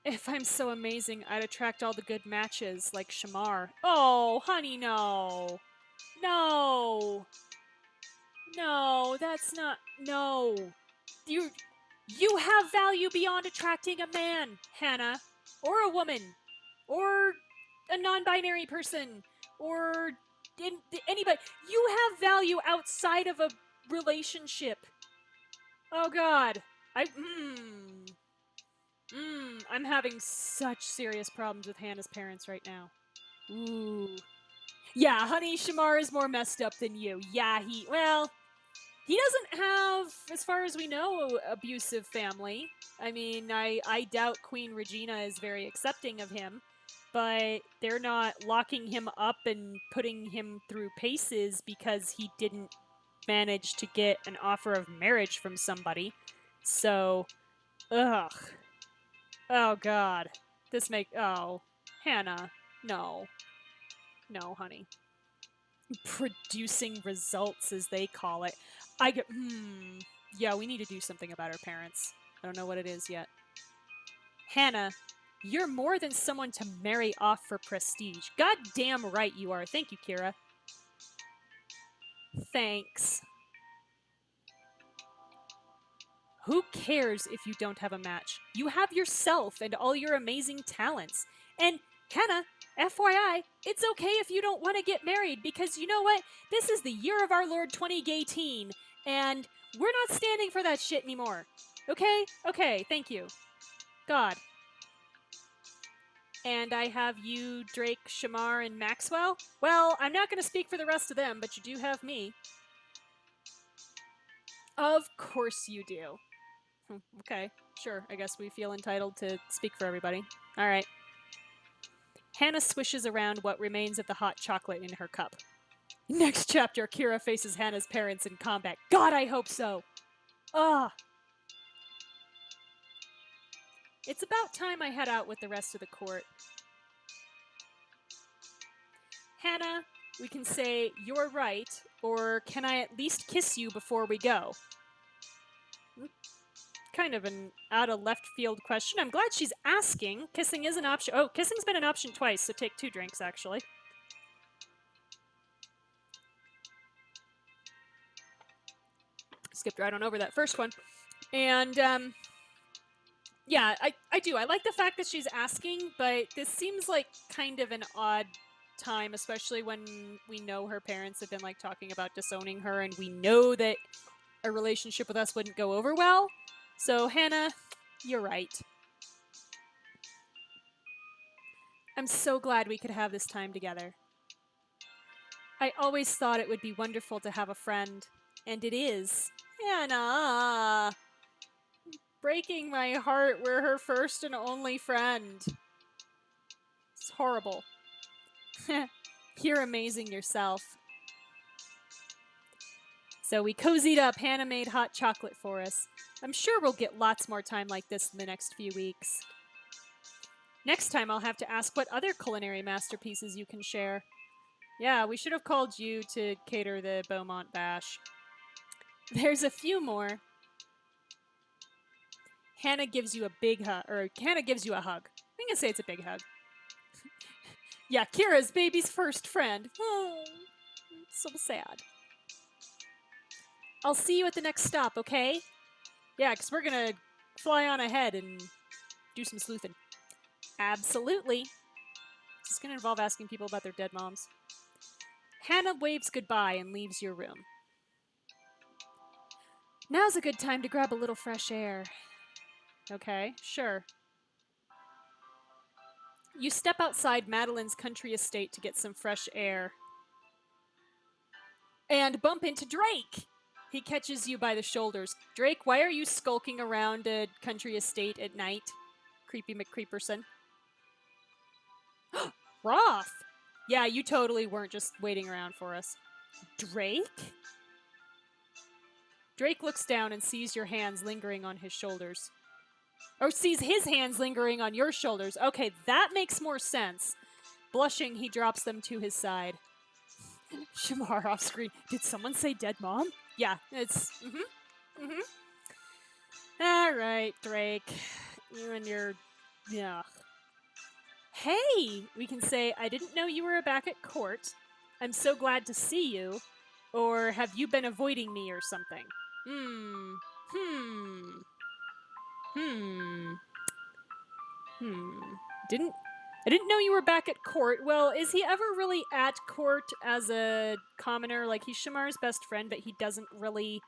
If I'm so amazing, I'd attract all the good matches like Shamar. Oh, honey, no. No. No, that's not. No. You have value beyond attracting a man, Hannah. Or a woman. Or a non-binary person. Or anybody. You have value outside of a relationship. Oh god. I'm having such serious problems with Hannah's parents right now. Ooh. Yeah, honey, Shamar is more messed up than you. Yeah, he doesn't have, as far as we know, abusive family. I mean, I doubt Queen Regina is very accepting of him, but they're not locking him up and putting him through paces because he didn't manage to get an offer of marriage from somebody. So, ugh. Oh, God. Hannah. No. No, honey. Producing results, as they call it. Yeah, we need to do something about our parents. I don't know what it is yet. Hannah, you're more than someone to marry off for prestige. God damn right you are. Thank you, Kira. Thanks. Who cares if you don't have a match? You have yourself and all your amazing talents. And Hannah, FYI, it's okay if you don't want to get married because you know what? This is the year of our Lord 2018, and we're not standing for that shit anymore. Okay? Okay, thank you. God. And I have you, Drake, Shamar, and Maxwell? Well, I'm not going to speak for the rest of them, but you do have me. Of course you do. Okay, sure. I guess we feel entitled to speak for everybody. All right. Hannah swishes around what remains of the hot chocolate in her cup. Next chapter, Kira faces Hannah's parents in combat. God, I hope so. Ah. It's about time I head out with the rest of the court. Hannah, we can say, you're right, or can I at least kiss you before we go? Kind of an out of left field question. I'm glad she's asking. Kissing is an option. Oh, kissing's been an option twice, so take 2 drinks, actually. Skipped right on over that first one. And, yeah, I do. I like the fact that she's asking, but this seems like kind of an odd time, especially when we know her parents have been, like, talking about disowning her, and we know that a relationship with us wouldn't go over well. So, Hannah, you're right. I'm so glad we could have this time together. I always thought it would be wonderful to have a friend, and it is. Hannah! Breaking my heart, we're her first and only friend. It's horrible. You're amazing yourself. So we cozied up. Hannah made hot chocolate for us. I'm sure we'll get lots more time like this in the next few weeks. Next time I'll have to ask what other culinary masterpieces you can share. Yeah, we should have called you to cater the Beaumont Bash. There's a few more. Hannah gives you a big hug, or Hannah gives you a hug. I'm gonna say it's a big hug. Yeah, Kira's baby's first friend. Oh, so sad. I'll see you at the next stop, okay? Yeah, because we're gonna fly on ahead and do some sleuthing. Absolutely. It's gonna involve asking people about their dead moms. Hannah waves goodbye and leaves your room. Now's a good time to grab a little fresh air. Okay, sure. You step outside Madeline's country estate to get some fresh air. And bump into Drake! He catches you by the shoulders. Drake, why are you skulking around a country estate at night? Creepy McCreeperson. Roth! Yeah, you totally weren't just waiting around for us. Drake? Drake looks down and sees your hands lingering on his shoulders. Or sees his hands lingering on your shoulders. Okay, that makes more sense. Blushing, he drops them to his side. Shamar off screen. Did someone say dead mom? Yeah, it's... All right, Drake. You and your... Yeah. Hey! We can say, I didn't know you were back at court. I'm so glad to see you. Or have you been avoiding me or something? I didn't know you were back at court. Well, is he ever really at court as a commoner? Like, he's Shamar's best friend, but he doesn't really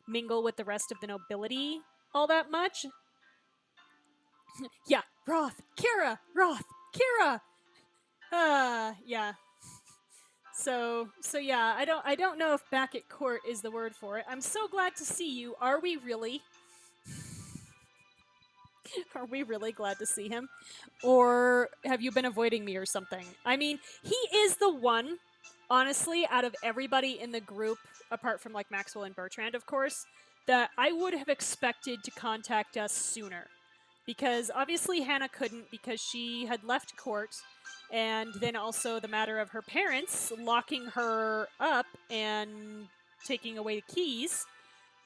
mingle with the rest of the nobility all that much. Yeah, Roth, Kira, Roth, Kira. Yeah. So yeah, I don't know if back at court is the word for it. I'm so glad to see you. Are we really? Are we really glad to see him? Or have you been avoiding me or something? I mean, he is the one, honestly, out of everybody in the group, apart from like Maxwell and Bertrand, of course, that I would have expected to contact us sooner. Because obviously Hannah couldn't because she had left court, and then also the matter of her parents locking her up and taking away the keys.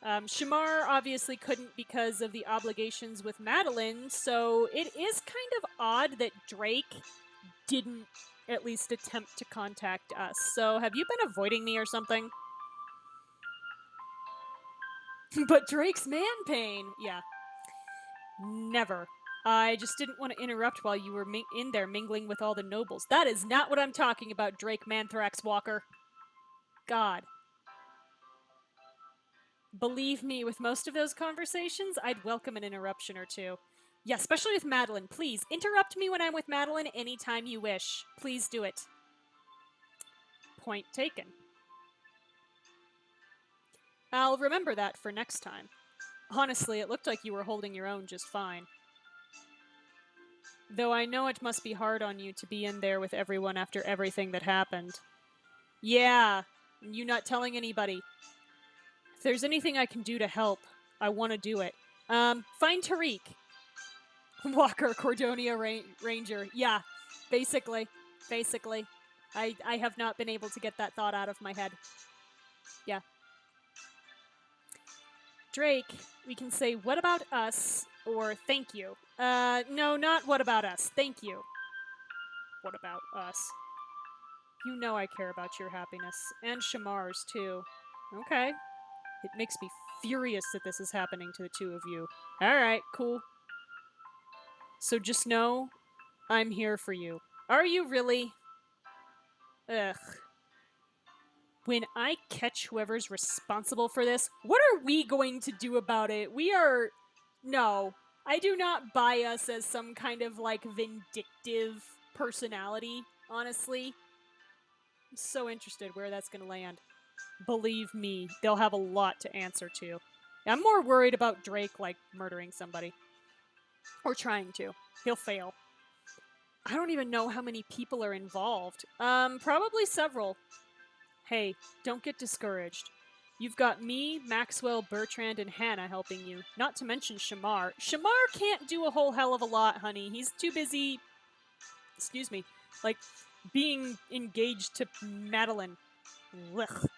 Shamar obviously couldn't because of the obligations with Madeline, so it is kind of odd that Drake didn't at least attempt to contact us. So have you been avoiding me or something? But Drake's man pain. Yeah. Never. I just didn't want to interrupt while you were in there mingling with all the nobles. That is not what I'm talking about, Drake Manthrax Walker. God. Believe me, with most of those conversations, I'd welcome an interruption or two. Yeah, especially with Madeline. Please, interrupt me when I'm with Madeline anytime you wish. Please do it. Point taken. I'll remember that for next time. Honestly, it looked like you were holding your own just fine. Though I know it must be hard on you to be in there with everyone after everything that happened. Yeah, you not telling anybody. If there's anything I can do to help, I want to do it. Find Tariq. Walker, Cordonia Ranger. Yeah, basically. Basically. I have not been able to get that thought out of my head. Yeah. Drake, we can say, what about us? Or thank you. No, not what about us. Thank you. What about us? You know I care about your happiness. And Shamar's, too. Okay. It makes me furious that this is happening to the two of you. Alright, cool. So just know, I'm here for you. Are you really? Ugh. When I catch whoever's responsible for this, what are we going to do about it? We are... No. I do not buy us as some kind of, like, vindictive personality, honestly. I'm so interested where that's going to land. Believe me, they'll have a lot to answer to. I'm more worried about Drake, like, murdering somebody. Or trying to. He'll fail. I don't even know how many people are involved. Probably several. Hey, don't get discouraged. You've got me, Maxwell, Bertrand, and Hannah helping you. Not to mention Shamar. Shamar can't do a whole hell of a lot, honey. He's too busy... Excuse me. Like, being engaged to Madeline. Ugh.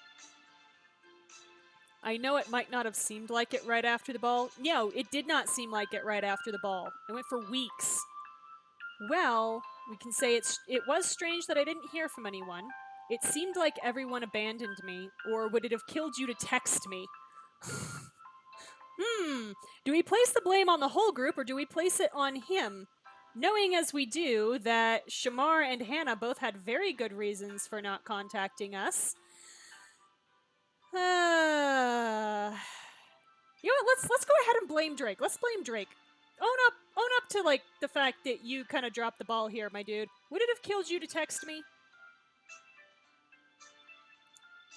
I know it might not have seemed like it right after the ball. No, it did not seem like it right after the ball. It went for weeks. Well, we can say it was strange that I didn't hear from anyone. It seemed like everyone abandoned me, or would it have killed you to text me? Do we place the blame on the whole group, or do we place it on him? Knowing as we do that Shamar and Hannah both had very good reasons for not contacting us. You know what? Let's go ahead and blame Drake. Let's blame Drake. Own up to, like, the fact that you kind of dropped the ball here, my dude. Would it have killed you to text me?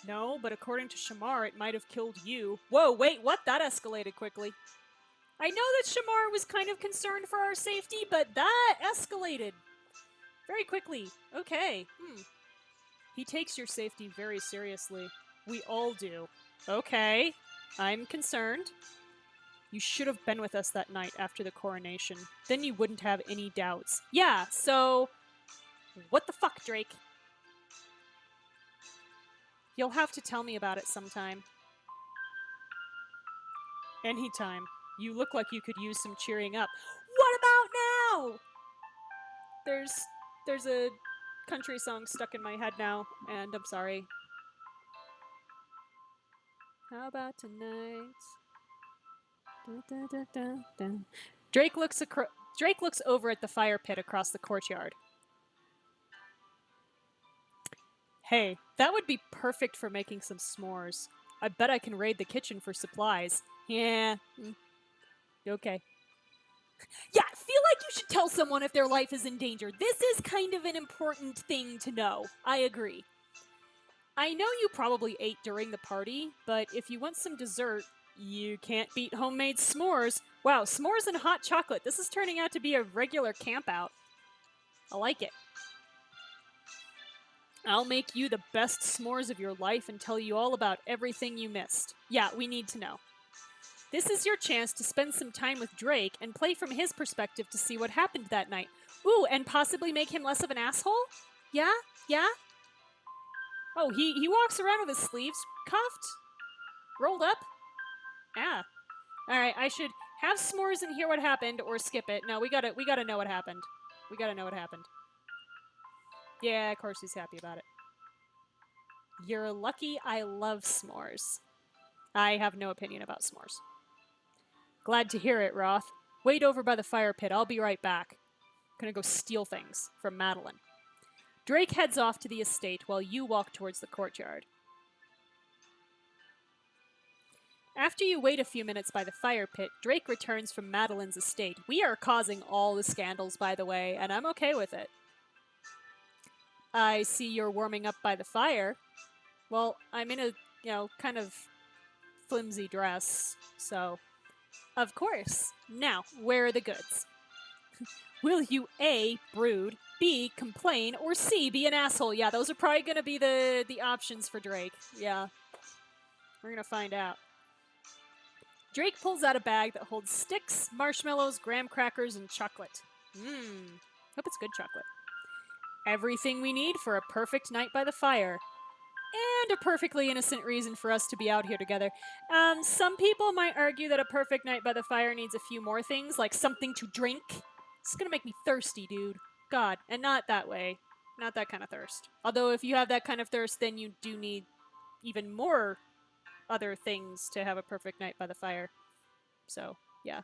No, but according to Shamar, it might have killed you. Whoa, wait, what? That escalated quickly. I know that Shamar was kind of concerned for our safety, but that escalated very quickly. Okay. He takes your safety very seriously. We all do. Okay. I'm concerned. You should have been with us that night after the coronation. Then you wouldn't have any doubts. Yeah, so... What the fuck, Drake? You'll have to tell me about it sometime. Anytime. You look like you could use some cheering up. What about now? There's a country song stuck in my head now, and I'm sorry. How about tonight? Da, da, da, da. Drake looks over at the fire pit across the courtyard. Hey, that would be perfect for making some s'mores. I bet I can raid the kitchen for supplies. Yeah. Okay. Yeah, I feel like you should tell someone if their life is in danger. This is kind of an important thing to know. I agree. I know you probably ate during the party, but if you want some dessert, you can't beat homemade s'mores. Wow, s'mores and hot chocolate. This is turning out to be a regular campout. I like it. I'll make you the best s'mores of your life and tell you all about everything you missed. Yeah, we need to know. This is your chance to spend some time with Drake and play from his perspective to see what happened that night. Ooh, and possibly make him less of an asshole? Yeah? Yeah? Oh, he walks around with his sleeves cuffed? Rolled up? Ah. Alright, I should have s'mores and hear what happened or skip it. No, we gotta know what happened. We gotta know what happened. Yeah, of course he's happy about it. You're lucky I love s'mores. I have no opinion about s'mores. Glad to hear it, Roth. Wait over by the fire pit. I'll be right back. Gonna go steal things from Madeline. Drake heads off to the estate while you walk towards the courtyard. After you wait a few minutes by the fire pit, Drake returns from Madeline's estate. We are causing all the scandals, by the way, and I'm okay with it. I see you're warming up by the fire. Well, I'm in a, kind of flimsy dress, so. Of course. Now, where are the goods? Will you A, brood, B, complain, or C, be an asshole? Yeah, those are probably gonna be the options for Drake. Yeah. We're gonna find out. Drake pulls out a bag that holds sticks, marshmallows, graham crackers, and chocolate. Mmm. Hope it's good chocolate. Everything we need for a perfect night by the fire. And a perfectly innocent reason for us to be out here together. Some people might argue that a perfect night by the fire needs a few more things, like something to drink. It's gonna make me thirsty, dude. God, and not that way. Not that kind of thirst. Although if you have that kind of thirst, then you do need even more other things to have a perfect night by the fire. So, yeah.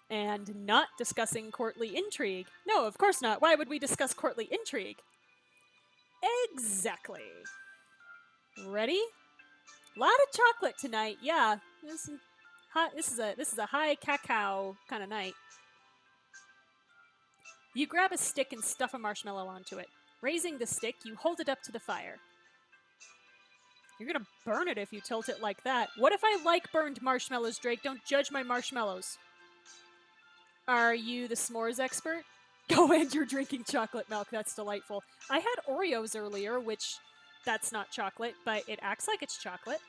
And not discussing courtly intrigue. No, of course not. Why would we discuss courtly intrigue? Exactly. Ready? Lot of chocolate tonight. Yeah, this is a high cacao kind of night. You grab a stick and stuff a marshmallow onto it. Raising the stick, you hold it up to the fire. You're gonna burn it if you tilt it like that. What if I like burned marshmallows, Drake? Don't judge my marshmallows. Are you the s'mores expert? Oh, and you're drinking chocolate milk. That's delightful. I had Oreos earlier, which that's not chocolate, but it acts like it's chocolate.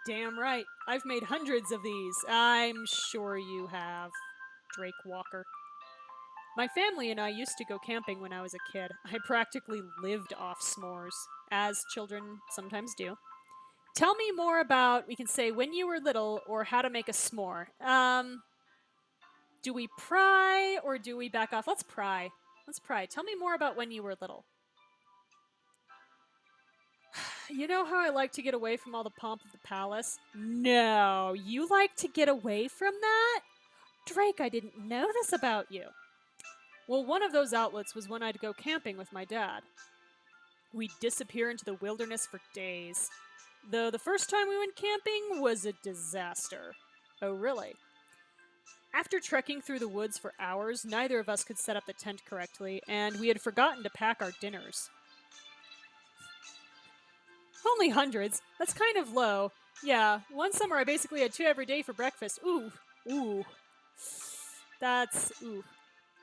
Damn right. I've made hundreds of these. I'm sure you have, Drake Walker. My family and I used to go camping when I was a kid. I practically lived off s'mores, as children sometimes do. Tell me more about, we can say, when you were little or how to make a s'more. Do we pry or do we back off? Let's pry. Let's pry. Tell me more about when you were little. You know how I like to get away from all the pomp of the palace? No, you like to get away from that? Drake, I didn't know this about you. Well, one of those outlets was when I'd go camping with my dad. We'd disappear into the wilderness for days. Though the first time we went camping was a disaster. Oh, really? After trekking through the woods for hours, neither of us could set up the tent correctly, and we had forgotten to pack our dinners. Only hundreds. That's kind of low. Yeah, one summer I basically had 2 every day for breakfast. Ooh. Ooh. That's... ooh.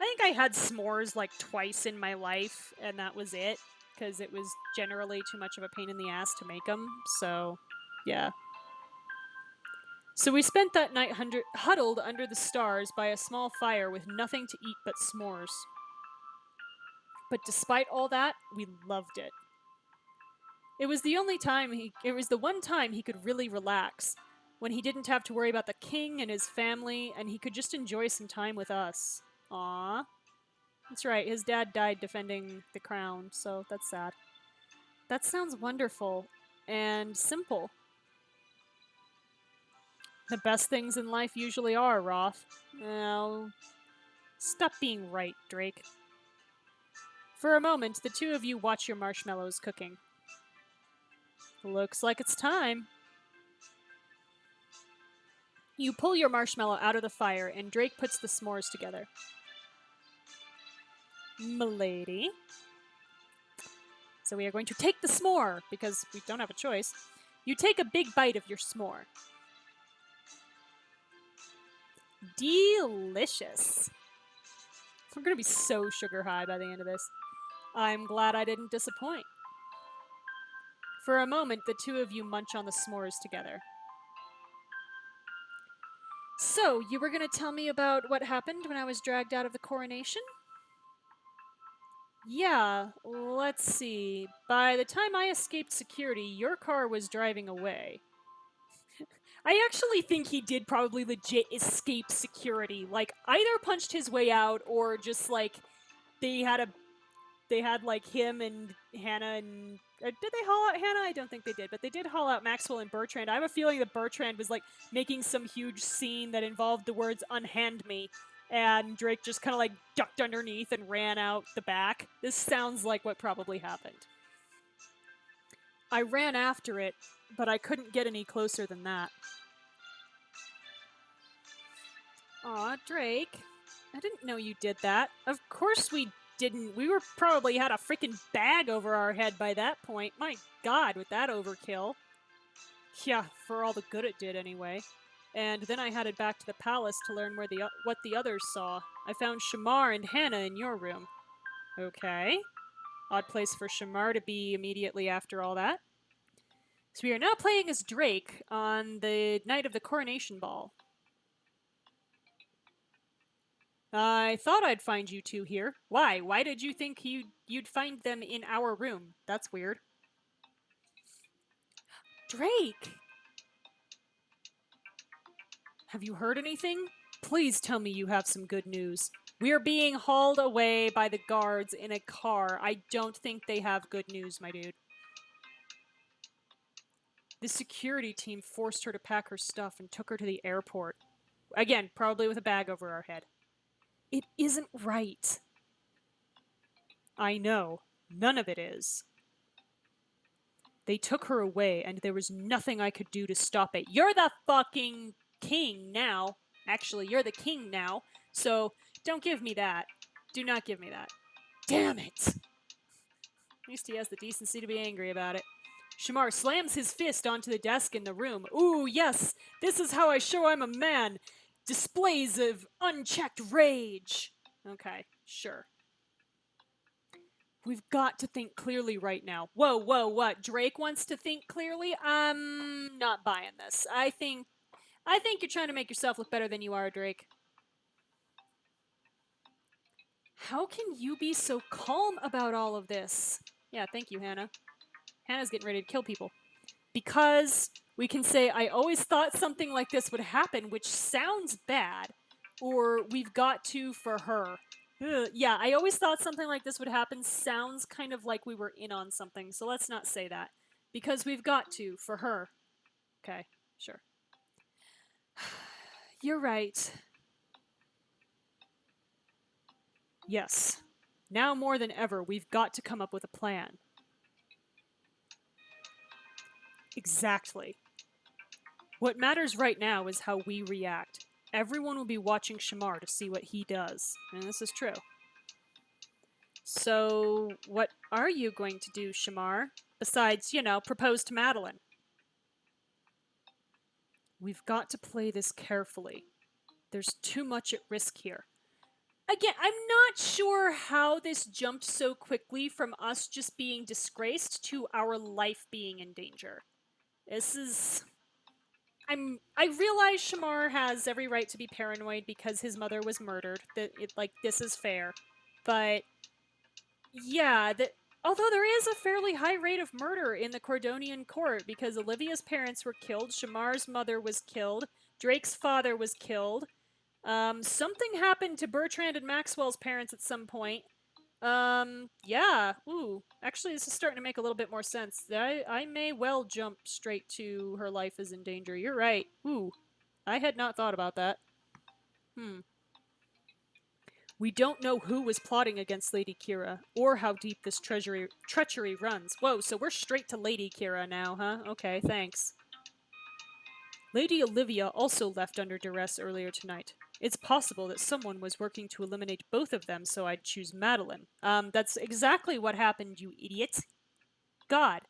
I think I had s'mores like twice in my life, and that was it, because it was generally too much of a pain in the ass to make them, so, yeah. So we spent that night huddled under the stars by a small fire with nothing to eat but s'mores. But despite all that, we loved it. It was the one time he could really relax, when he didn't have to worry about the king and his family, and he could just enjoy some time with us. Aww. That's right, his dad died defending the crown, so that's sad. That sounds wonderful and simple. The best things in life usually are, Roth. Now, stop being right, Drake. For a moment, the two of you watch your marshmallows cooking. Looks like it's time. You pull your marshmallow out of the fire, and Drake puts the s'mores together. M'lady. So we are going to take the s'more, because we don't have a choice. You take a big bite of your s'more. Delicious. I'm going to be so sugar high by the end of this. I'm glad I didn't disappoint. For a moment, the two of you munch on the s'mores together. So, you were going to tell me about what happened when I was dragged out of the coronation? Yeah, let's see. By the time I escaped security, your car was driving away. I actually think he did probably legit escape security. Like, either punched his way out or just, like, they had a they had like him and Hannah and did they haul out Hannah? I don't think they did, but they did haul out Maxwell and Bertrand. I have a feeling that Bertrand was like making some huge scene that involved the words "unhand me," and Drake just kind of like ducked underneath and ran out the back. This sounds like what probably happened. I ran after it, but I couldn't get any closer than that. Aw, Drake. I didn't know you did that. Of course we didn't. We were probably had a freaking bag over our head by that point. My god, with that overkill. Yeah, for all the good it did anyway. And then I headed back to the palace to learn what the others saw. I found Shamar and Hannah in your room. Okay. Odd place for Shamar to be immediately after all that. So we are now playing as Drake on the night of the coronation ball. I thought I'd find you two here. Why? Why did you think you'd find them in our room? That's weird. Drake! Have you heard anything? Please tell me you have some good news. We are being hauled away by the guards in a car. I don't think they have good news, my dude. The security team forced her to pack her stuff and took her to the airport. Again, probably with a bag over our head. It isn't right. I know. None of it is. They took her away, and there was nothing I could do to stop it. You're the fucking king now. Actually, you're the king now. So don't give me that. Do not give me that. Damn it. At least he has the decency to be angry about it. Shamar slams his fist onto the desk in the room. Ooh, yes, this is how I show I'm a man. Displays of unchecked rage. Okay, sure. We've got to think clearly right now. Whoa, whoa, what? Drake wants to think clearly? I'm not buying this. I think you're trying to make yourself look better than you are, Drake. How can you be so calm about all of this? Yeah, thank you, Hannah. Hannah's getting ready to kill people. Because we can say, I always thought something like this would happen, which sounds bad, or we've got to for her. Ugh, yeah, I always thought something like this would happen sounds kind of like we were in on something, so let's not say that. Because we've got to for her. Okay, sure. You're right. Yes. Now more than ever, we've got to come up with a plan. Exactly. What matters right now is how we react. Everyone will be watching Shamar to see what he does. And this is true. So, what are you going to do, Shamar? Besides, propose to Madeline? We've got to play this carefully. There's too much at risk here. Again, I'm not sure how this jumped so quickly from us just being disgraced to our life being in danger. This is... I realize Shamar has every right to be paranoid because his mother was murdered. This is fair. But yeah, although there is a fairly high rate of murder in the Cordonian court because Olivia's parents were killed, Shamar's mother was killed, Drake's father was killed. Something happened to Bertrand and Maxwell's parents at some point. Yeah. Ooh, actually, this is starting to make a little bit more sense. I may well jump straight to her life is in danger. You're right. Ooh, I had not thought about that. We don't know who was plotting against Lady Kira, or how deep this treachery runs. Whoa, so we're straight to Lady Kira now, huh? Okay, thanks. Lady Olivia also left under duress earlier tonight. It's possible that someone was working to eliminate both of them, so I'd choose Madeline. That's exactly what happened, you idiot. God.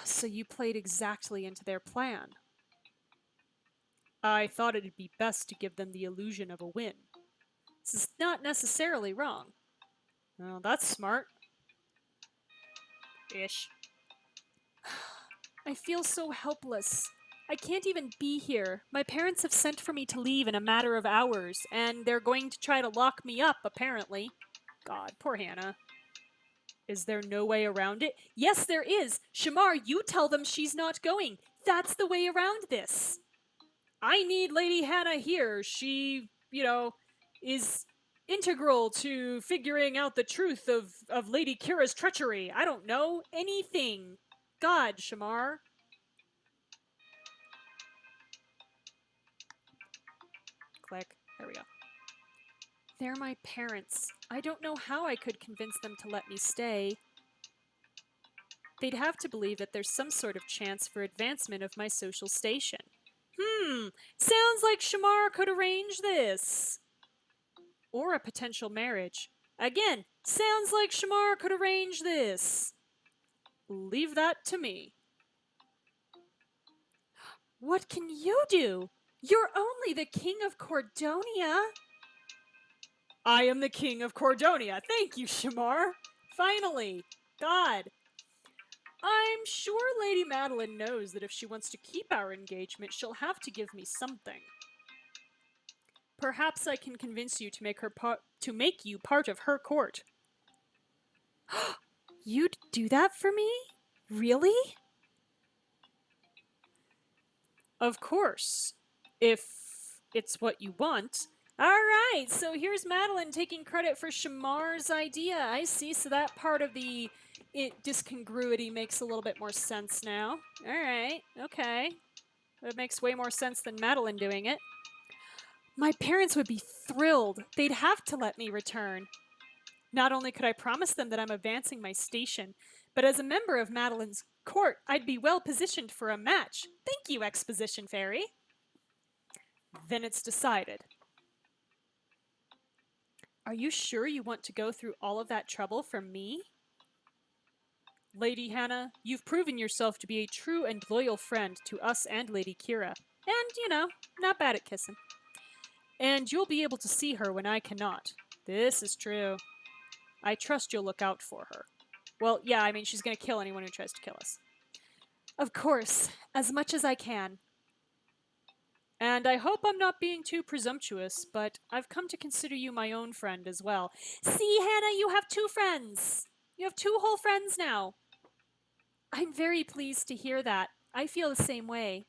So you played exactly into their plan. I thought it'd be best to give them the illusion of a win. This is not necessarily wrong. Well, that's smart. Ish. I feel so helpless. I can't even be here. My parents have sent for me to leave in a matter of hours, and they're going to try to lock me up, apparently. God, poor Hannah. Is there no way around it? Yes, there is. Shamar, you tell them she's not going. That's the way around this. I need Lady Hannah here. She, is integral to figuring out the truth of Lady Kira's treachery. I don't know. Anything. God, Shamar. Click. There we go. They're my parents. I don't know how I could convince them to let me stay. They'd have to believe that there's some sort of chance for advancement of my social station. Sounds like Shamar could arrange this. Or a potential marriage. Again, sounds like Shamar could arrange this. Leave that to me. What can you do? You're only the king of Cordonia. I am the king of Cordonia. Thank you, Shamar. Finally. God. I'm sure Lady Madeline knows that if she wants to keep our engagement, she'll have to give me something. Perhaps I can convince you to make you part of her court. You'd do that for me? Really? Of course. If it's what you want. Alright, so here's Madeline taking credit for Shamar's idea. I see, so that part of the discongruity makes a little bit more sense now. Alright, okay. That makes way more sense than Madeline doing it. My parents would be thrilled. They'd have to let me return. Not only could I promise them that I'm advancing my station, but as a member of Madeline's court, I'd be well positioned for a match. Thank you, Exposition Fairy. Then it's decided. Are you sure you want to go through all of that trouble for me? Lady Hannah, you've proven yourself to be a true and loyal friend to us and Lady Kira. And, not bad at kissing. And you'll be able to see her when I cannot. This is true. I trust you'll look out for her. Well, yeah, I mean, she's going to kill anyone who tries to kill us. Of course, as much as I can. And I hope I'm not being too presumptuous, but I've come to consider you my own friend as well. See, Hannah, you have 2 friends. You have 2 whole friends now. I'm very pleased to hear that. I feel the same way.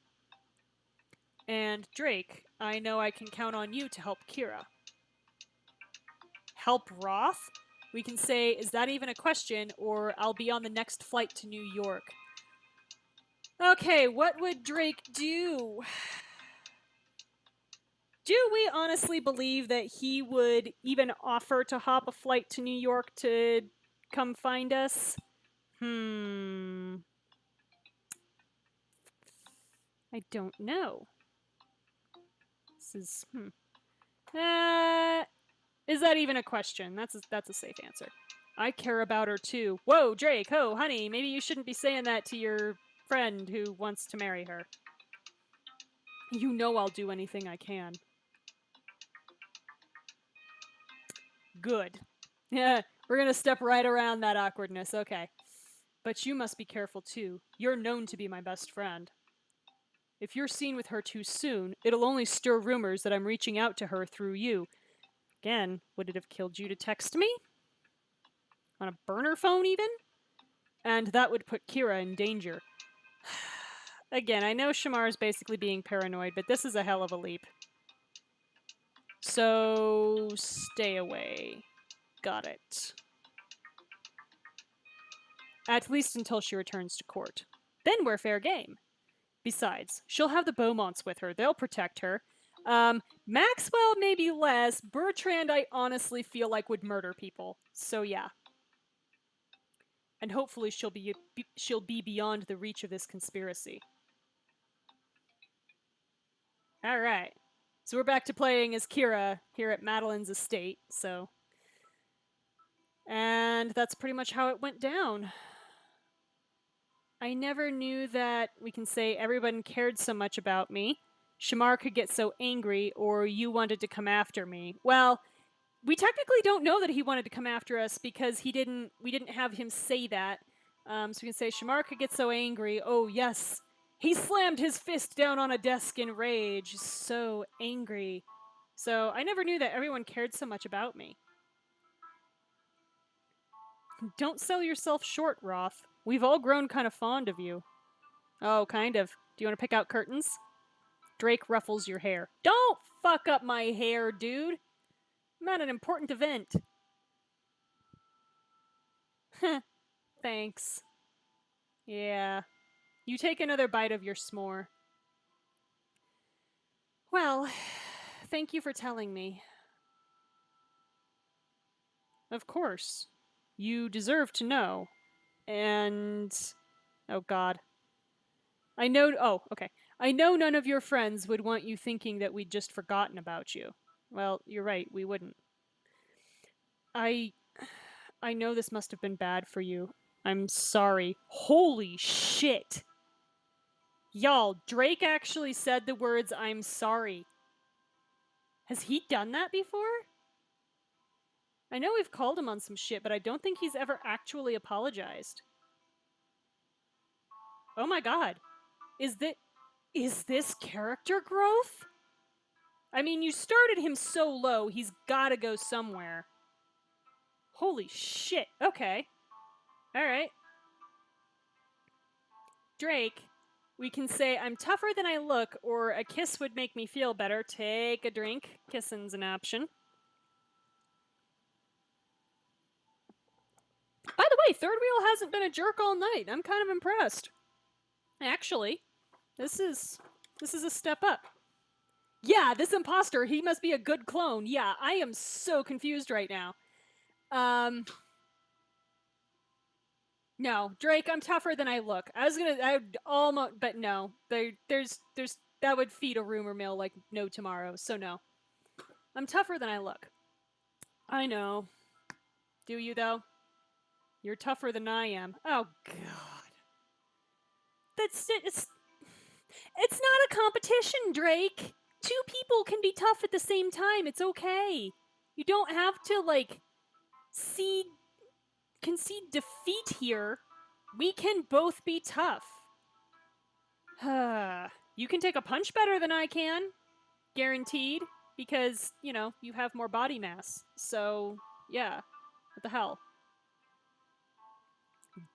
And Drake, I know I can count on you to help Kira. Help Roth? We can say, is that even a question, or I'll be on the next flight to New York. Okay, what would Drake do? Do we honestly believe that he would even offer to hop a flight to New York to come find us? I don't know. This is, is that even a question? That's a safe answer. I care about her too. Whoa, Drake, oh, honey, maybe you shouldn't be saying that to your friend who wants to marry her. You know I'll do anything I can. Good. Yeah, we're gonna step right around that awkwardness, okay. But you must be careful too. You're known to be my best friend. If you're seen with her too soon, it'll only stir rumors that I'm reaching out to her through you. Again, would it have killed you to text me? On a burner phone, even? And that would put Kira in danger. Again, I know Shamar is basically being paranoid, but this is a hell of a leap. So, stay away. Got it. At least until she returns to court. Then we're fair game. Besides, she'll have the Beaumonts with her. They'll protect her. Maxwell maybe less. Bertrand I honestly feel like would murder people. So yeah. And hopefully she'll be beyond the reach of this conspiracy. Alright. So we're back to playing as Kira here at Madeline's estate, so. And that's pretty much how it went down. I never knew that, we can say, everyone cared so much about me. Shamar could get so angry, or you wanted to come after me. Well, we technically don't know that he wanted to come after us because we didn't have him say that. So we can say Shamar could get so angry. Oh, yes. He slammed his fist down on a desk in rage. So angry. So I never knew that everyone cared so much about me. Don't sell yourself short, Roth. We've all grown kind of fond of you. Oh, kind of. Do you want to pick out curtains? Drake ruffles your hair. Don't fuck up my hair, dude. I'm at an important event. Thanks. Yeah. You take another bite of your s'more. Well, thank you for telling me. Of course. You deserve to know. And... oh, God. I know... oh, okay. I know none of your friends would want you thinking that we'd just forgotten about you. Well, you're right, we wouldn't. I know this must have been bad for you. I'm sorry. Holy shit! Y'all, Drake actually said the words, "I'm sorry." Has he done that before? I know we've called him on some shit, but I don't think he's ever actually apologized. Oh my god. Is this character growth? I mean, you started him so low, he's gotta go somewhere. Holy shit. Okay. Alright. Drake, we can say, "I'm tougher than I look," or "a kiss would make me feel better." Take a drink. Kissing's an option. By the way, Third Wheel hasn't been a jerk all night. I'm kind of impressed. Actually, this is a step up. Yeah, this imposter, he must be a good clone. Yeah, I am so confused right now. No, Drake, I'm tougher than I look. I would almost, but no. There's, that would feed a rumor mill like no tomorrow, so no. I'm tougher than I look. I know. Do you, though? You're tougher than I am. Oh, God. It's not a competition, Drake. Two people can be tough at the same time. It's okay. You don't have to, like, concede defeat here. We can both be tough. You can take a punch better than I can. Guaranteed. Because, you know, you have more body mass. So, yeah. What the hell?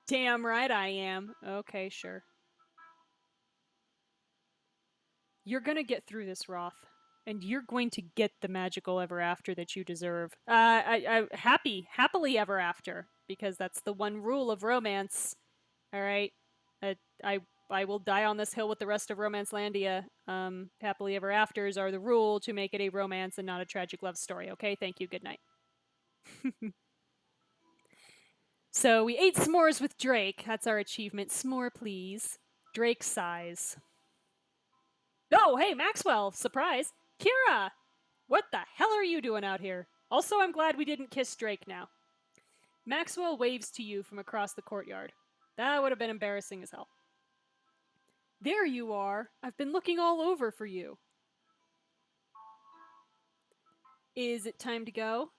Damn right I am. Okay, sure. You're gonna get through this, Roth. And you're going to get the magical ever after that you deserve. Happily ever after. Because that's the one rule of romance. Alright? I will die on this hill with the rest of Romancelandia. Happily ever afters are the rule to make it a romance and not a tragic love story. Okay, thank you, good night. So we ate s'mores with Drake. That's our achievement. S'more, please. Drake sighs. Oh, hey, Maxwell! Surprise! Kira! What the hell are you doing out here? Also, I'm glad we didn't kiss Drake now. Maxwell waves to you from across the courtyard. That would have been embarrassing as hell. There you are. I've been looking all over for you. Is it time to go?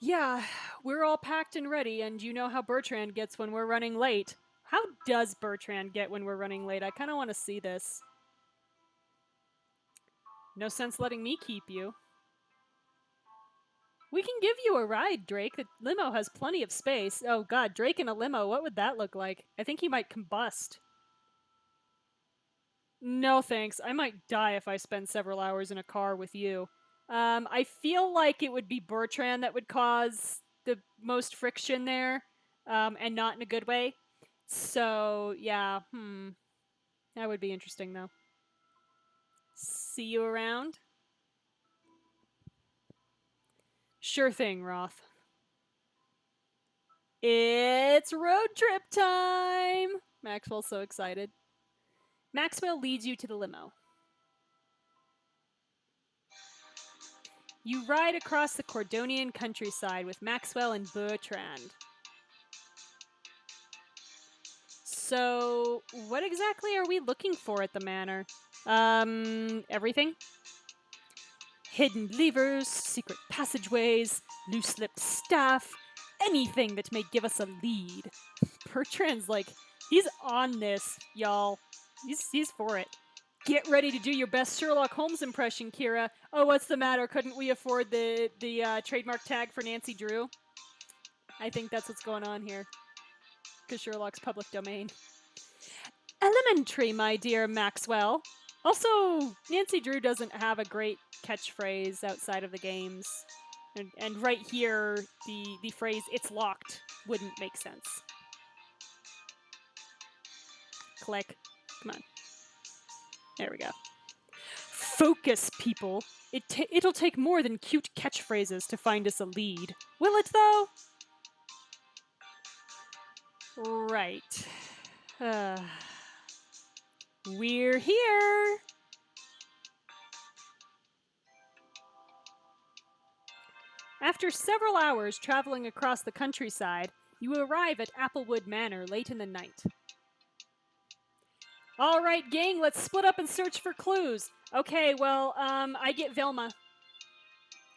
Yeah, we're all packed and ready, and you know how Bertrand gets when we're running late. How does Bertrand get when we're running late? I kind of want to see this. No sense letting me keep you. We can give you a ride, Drake. The limo has plenty of space. Oh god, Drake in a limo, what would that look like? I think he might combust. No thanks, I might die if I spend several hours in a car with you. I feel like it would be Bertrand that would cause the most friction there, and not in a good way. So, yeah, that would be interesting, though. See you around? Sure thing, Roth. It's road trip time! Maxwell's so excited. Maxwell leads you to the limo. You ride across the Cordonian countryside with Maxwell and Bertrand. So, what exactly are we looking for at the manor? Everything? Hidden levers, secret passageways, loose-lipped staff, anything that may give us a lead. Bertrand's like, he's on this, y'all. He's for it. Get ready to do your best Sherlock Holmes impression, Kira. Oh, what's the matter? Couldn't we afford the trademark tag for Nancy Drew? I think that's what's going on here. Because Sherlock's public domain. Elementary, my dear Maxwell. Also, Nancy Drew doesn't have a great catchphrase outside of the games. And right here, the phrase, it's locked, wouldn't make sense. Click. Come on. There we go. Focus, people. It'll take more than cute catchphrases to find us a lead. Will it, though? Right. We're here. After several hours traveling across the countryside, you arrive at Applewood Manor late in the night. All right, gang, let's split up and search for clues. Okay, well, I get Vilma.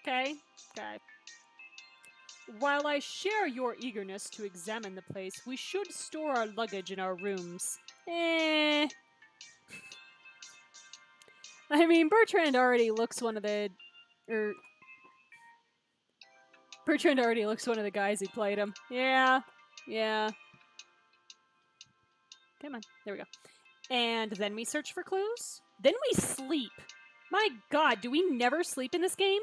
Okay? Okay. While I share your eagerness to examine the place, we should store our luggage in our rooms. I mean, Bertrand already looks one of the guys who played him. Yeah. Come on, there we go. And then we search for clues? Then we sleep. My god, do we never sleep in this game?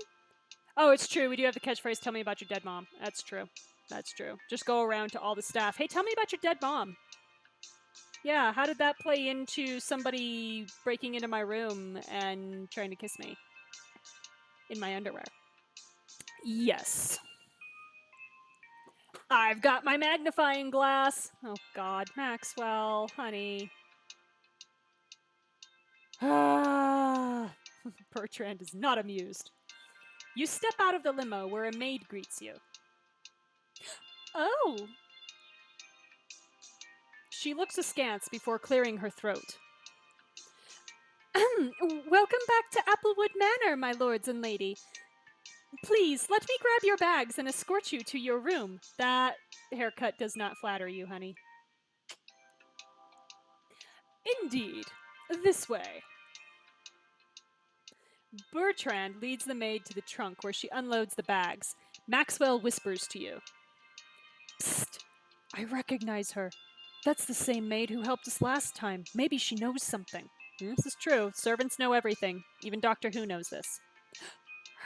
Oh, it's true. We do have the catchphrase, tell me about your dead mom. That's true. Just go around to all the staff. Hey, tell me about your dead mom. Yeah, how did that play into somebody breaking into my room and trying to kiss me? In my underwear. Yes. I've got my magnifying glass. Oh god, Maxwell, honey. Bertrand is not amused. You step out of the limo where a maid greets you. Oh! She looks askance before clearing her throat. Welcome back to Applewood Manor, my lords and lady. Please, let me grab your bags and escort you to your room. That haircut does not flatter you, honey. Indeed. This way. Bertrand leads the maid to the trunk where she unloads the bags. Maxwell whispers to you. Psst! I recognize her. That's the same maid who helped us last time. Maybe she knows something. This is true. Servants know everything. Even Doctor Who knows this.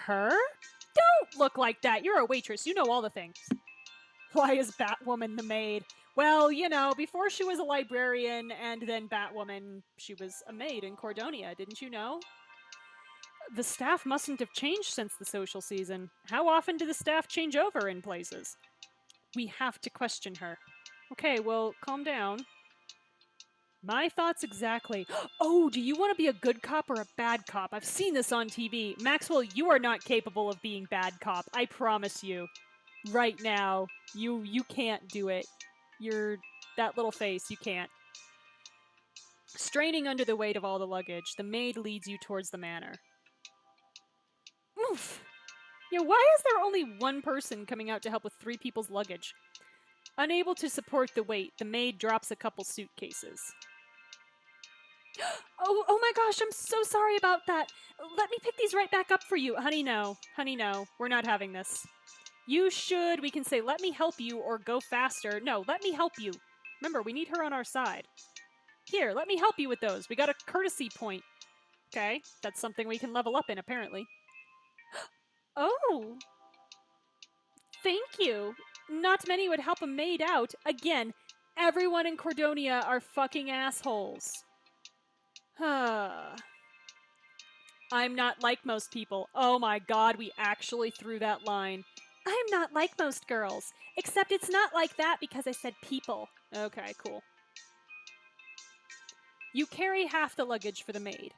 Her? Don't look like that. You're a waitress. You know all the things. Why is Batwoman the maid? Well, you know, before she was a librarian and then Batwoman, she was a maid in Cordonia. Didn't you know? The staff mustn't have changed since the social season. How often do the staff change over in places? We have to question her. Okay, well, calm down. My thoughts exactly. Oh, do you want to be a good cop or a bad cop? I've seen this on TV. Maxwell, you are not capable of being bad cop. I promise you. Right now. You can't do it. You're that little face. You can't. Straining under the weight of all the luggage, the maid leads you towards the manor. Oof. Yeah, why is there only one person coming out to help with 3 people's luggage? Unable to support the weight, the maid drops a couple suitcases. Oh my gosh, I'm so sorry about that. Let me pick these right back up for you. Honey, no. Honey, no. We're not having this. You should, we can say, let me help you or go faster. No, let me help you. Remember, we need her on our side. Here, let me help you with those. We got a courtesy point. Okay, that's something we can level up in, apparently. Oh. Thank you. Not many would help a maid out. Again, everyone in Cordonia are fucking assholes. I'm not like most people. Oh my god, we actually threw that line. I'm not like most girls. Except it's not like that because I said people. Okay, cool. You carry half the luggage for the maid.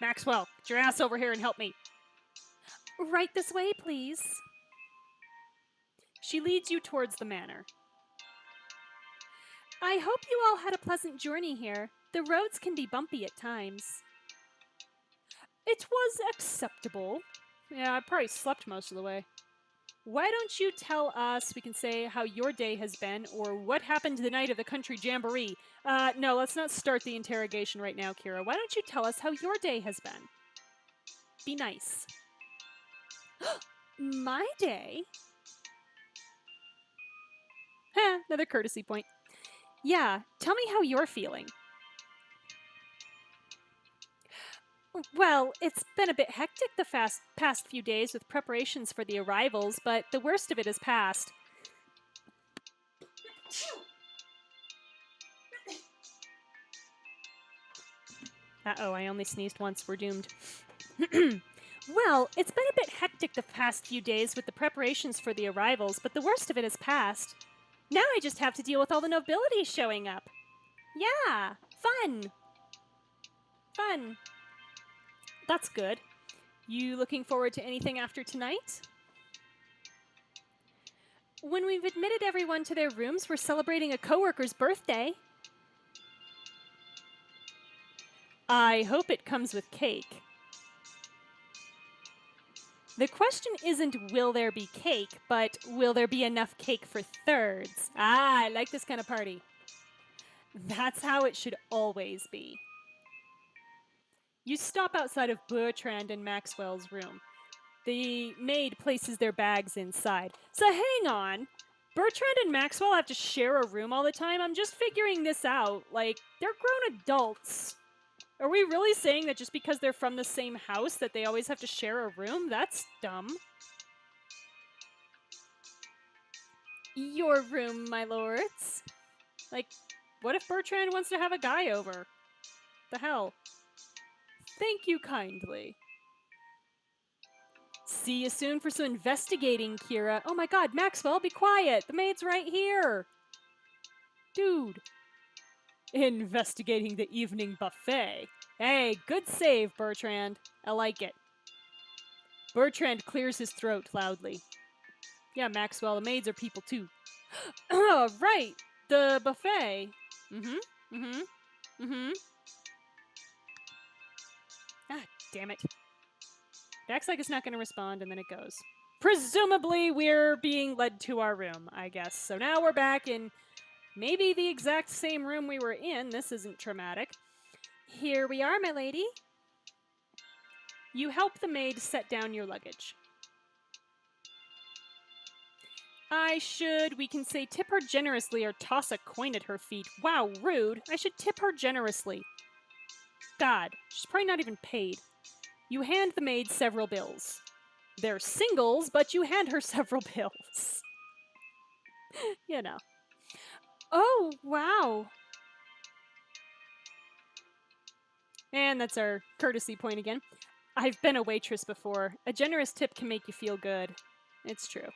Maxwell, get your ass over here and help me. Right this way, please. She leads you towards the manor. I hope you all had a pleasant journey here. The roads can be bumpy at times. It was acceptable. Yeah, I probably slept most of the way. Why don't you tell us, we can say, how your day has been, or what happened the night of the country jamboree. No, let's not start the interrogation right now, Kira. Why don't you tell us how your day has been? Be nice. My day? Another courtesy point. Yeah, tell me how you're feeling. Well, it's been a bit hectic the past few days with preparations for the arrivals, but the worst of it is past. Uh-oh, I only sneezed once. We're doomed. Well, it's been a bit hectic the past few days with the preparations for the arrivals, but the worst of it is past. Now I just have to deal with all the nobility showing up. Yeah, fun. Fun. That's good. You looking forward to anything after tonight? When we've admitted everyone to their rooms, we're celebrating a coworker's birthday. I hope it comes with cake. The question isn't will there be cake, but will there be enough cake for thirds? Ah, I like this kind of party. That's how it should always be. You stop outside of Bertrand and Maxwell's room. The maid places their bags inside. So hang on. Bertrand and Maxwell have to share a room all the time? I'm just figuring this out. Like, they're grown adults. Are we really saying that just because they're from the same house that they always have to share a room? That's dumb. Your room, my lords. Like, what if Bertrand wants to have a guy over? The hell? Thank you kindly. See you soon for some investigating, Kira. Oh my god, Maxwell, be quiet. The maid's right here. Dude. Investigating the evening buffet. Hey, good save, Bertrand. I like it. Bertrand clears his throat loudly. Yeah, Maxwell, the maids are people too. Oh, right. The buffet. Ah, damn it. It acts like it's not going to respond, and then it goes. Presumably, we're being led to our room, I guess. So now we're back in maybe the exact same room we were in. This isn't traumatic. Here we are, my lady. You help the maid set down your luggage. We can say tip her generously or toss a coin at her feet. Wow, rude. I should tip her generously. God, she's probably not even paid. You hand the maid several bills. They're singles, but you hand her several bills. You know. Oh, wow. And that's our courtesy point again. I've been a waitress before. A generous tip can make you feel good. It's true.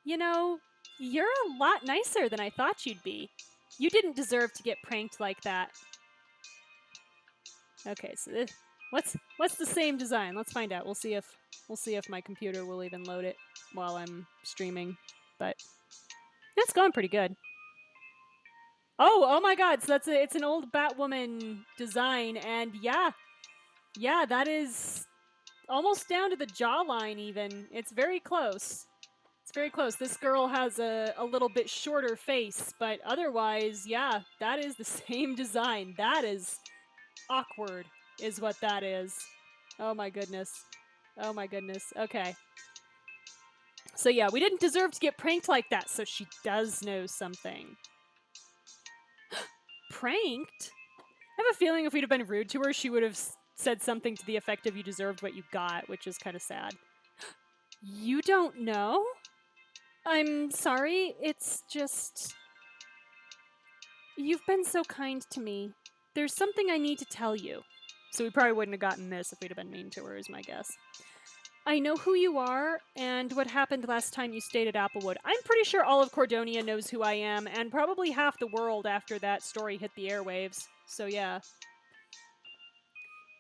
You know, you're a lot nicer than I thought you'd be. You didn't deserve to get pranked like that. Okay, so what's the same design? Let's find out. We'll see if my computer will even load it while I'm streaming. But it's going pretty good. Oh my God! So it's an old Batwoman design, and yeah, that is almost down to the jawline. Even it's very close. It's very close. This girl has a little bit shorter face, but otherwise, yeah, that is the same design. That is awkward, is what that is. Oh my goodness. Oh my goodness. Okay. So yeah, we didn't deserve to get pranked like that, so she does know something. Pranked? I have a feeling if we'd have been rude to her, she would have said something to the effect of you deserved what you got, which is kind of sad. You don't know? I'm sorry, it's just... You've been so kind to me. There's something I need to tell you. So we probably wouldn't have gotten this if we'd have been mean to her, is my guess. I know who you are and what happened last time you stayed at Applewood. I'm pretty sure all of Cordonia knows who I am, and probably half the world after that story hit the airwaves. So yeah.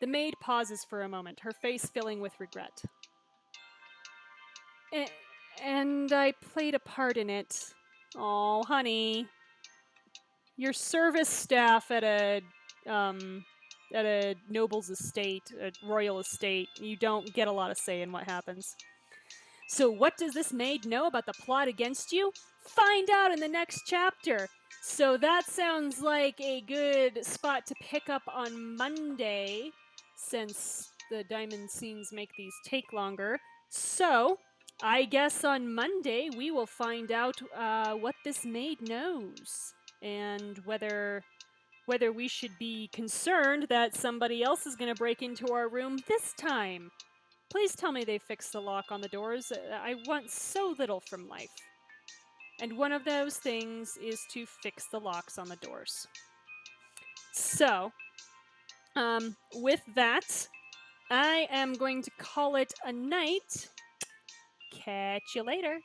The maid pauses for a moment, her face filling with regret. And I played a part in it. Oh, honey. Your service staff at a noble's estate, a royal estate, you don't get a lot of say in what happens. So what does this maid know about the plot against you? Find out in the next chapter. So that sounds like a good spot to pick up on Monday, since the diamond scenes make these take longer. So I guess on Monday we will find out what this maid knows and whether we should be concerned that somebody else is going to break into our room this time. Please tell me they fixed the lock on the doors. I want so little from life. And one of those things is to fix the locks on the doors. So, with that, I am going to call it a night. Catch you later.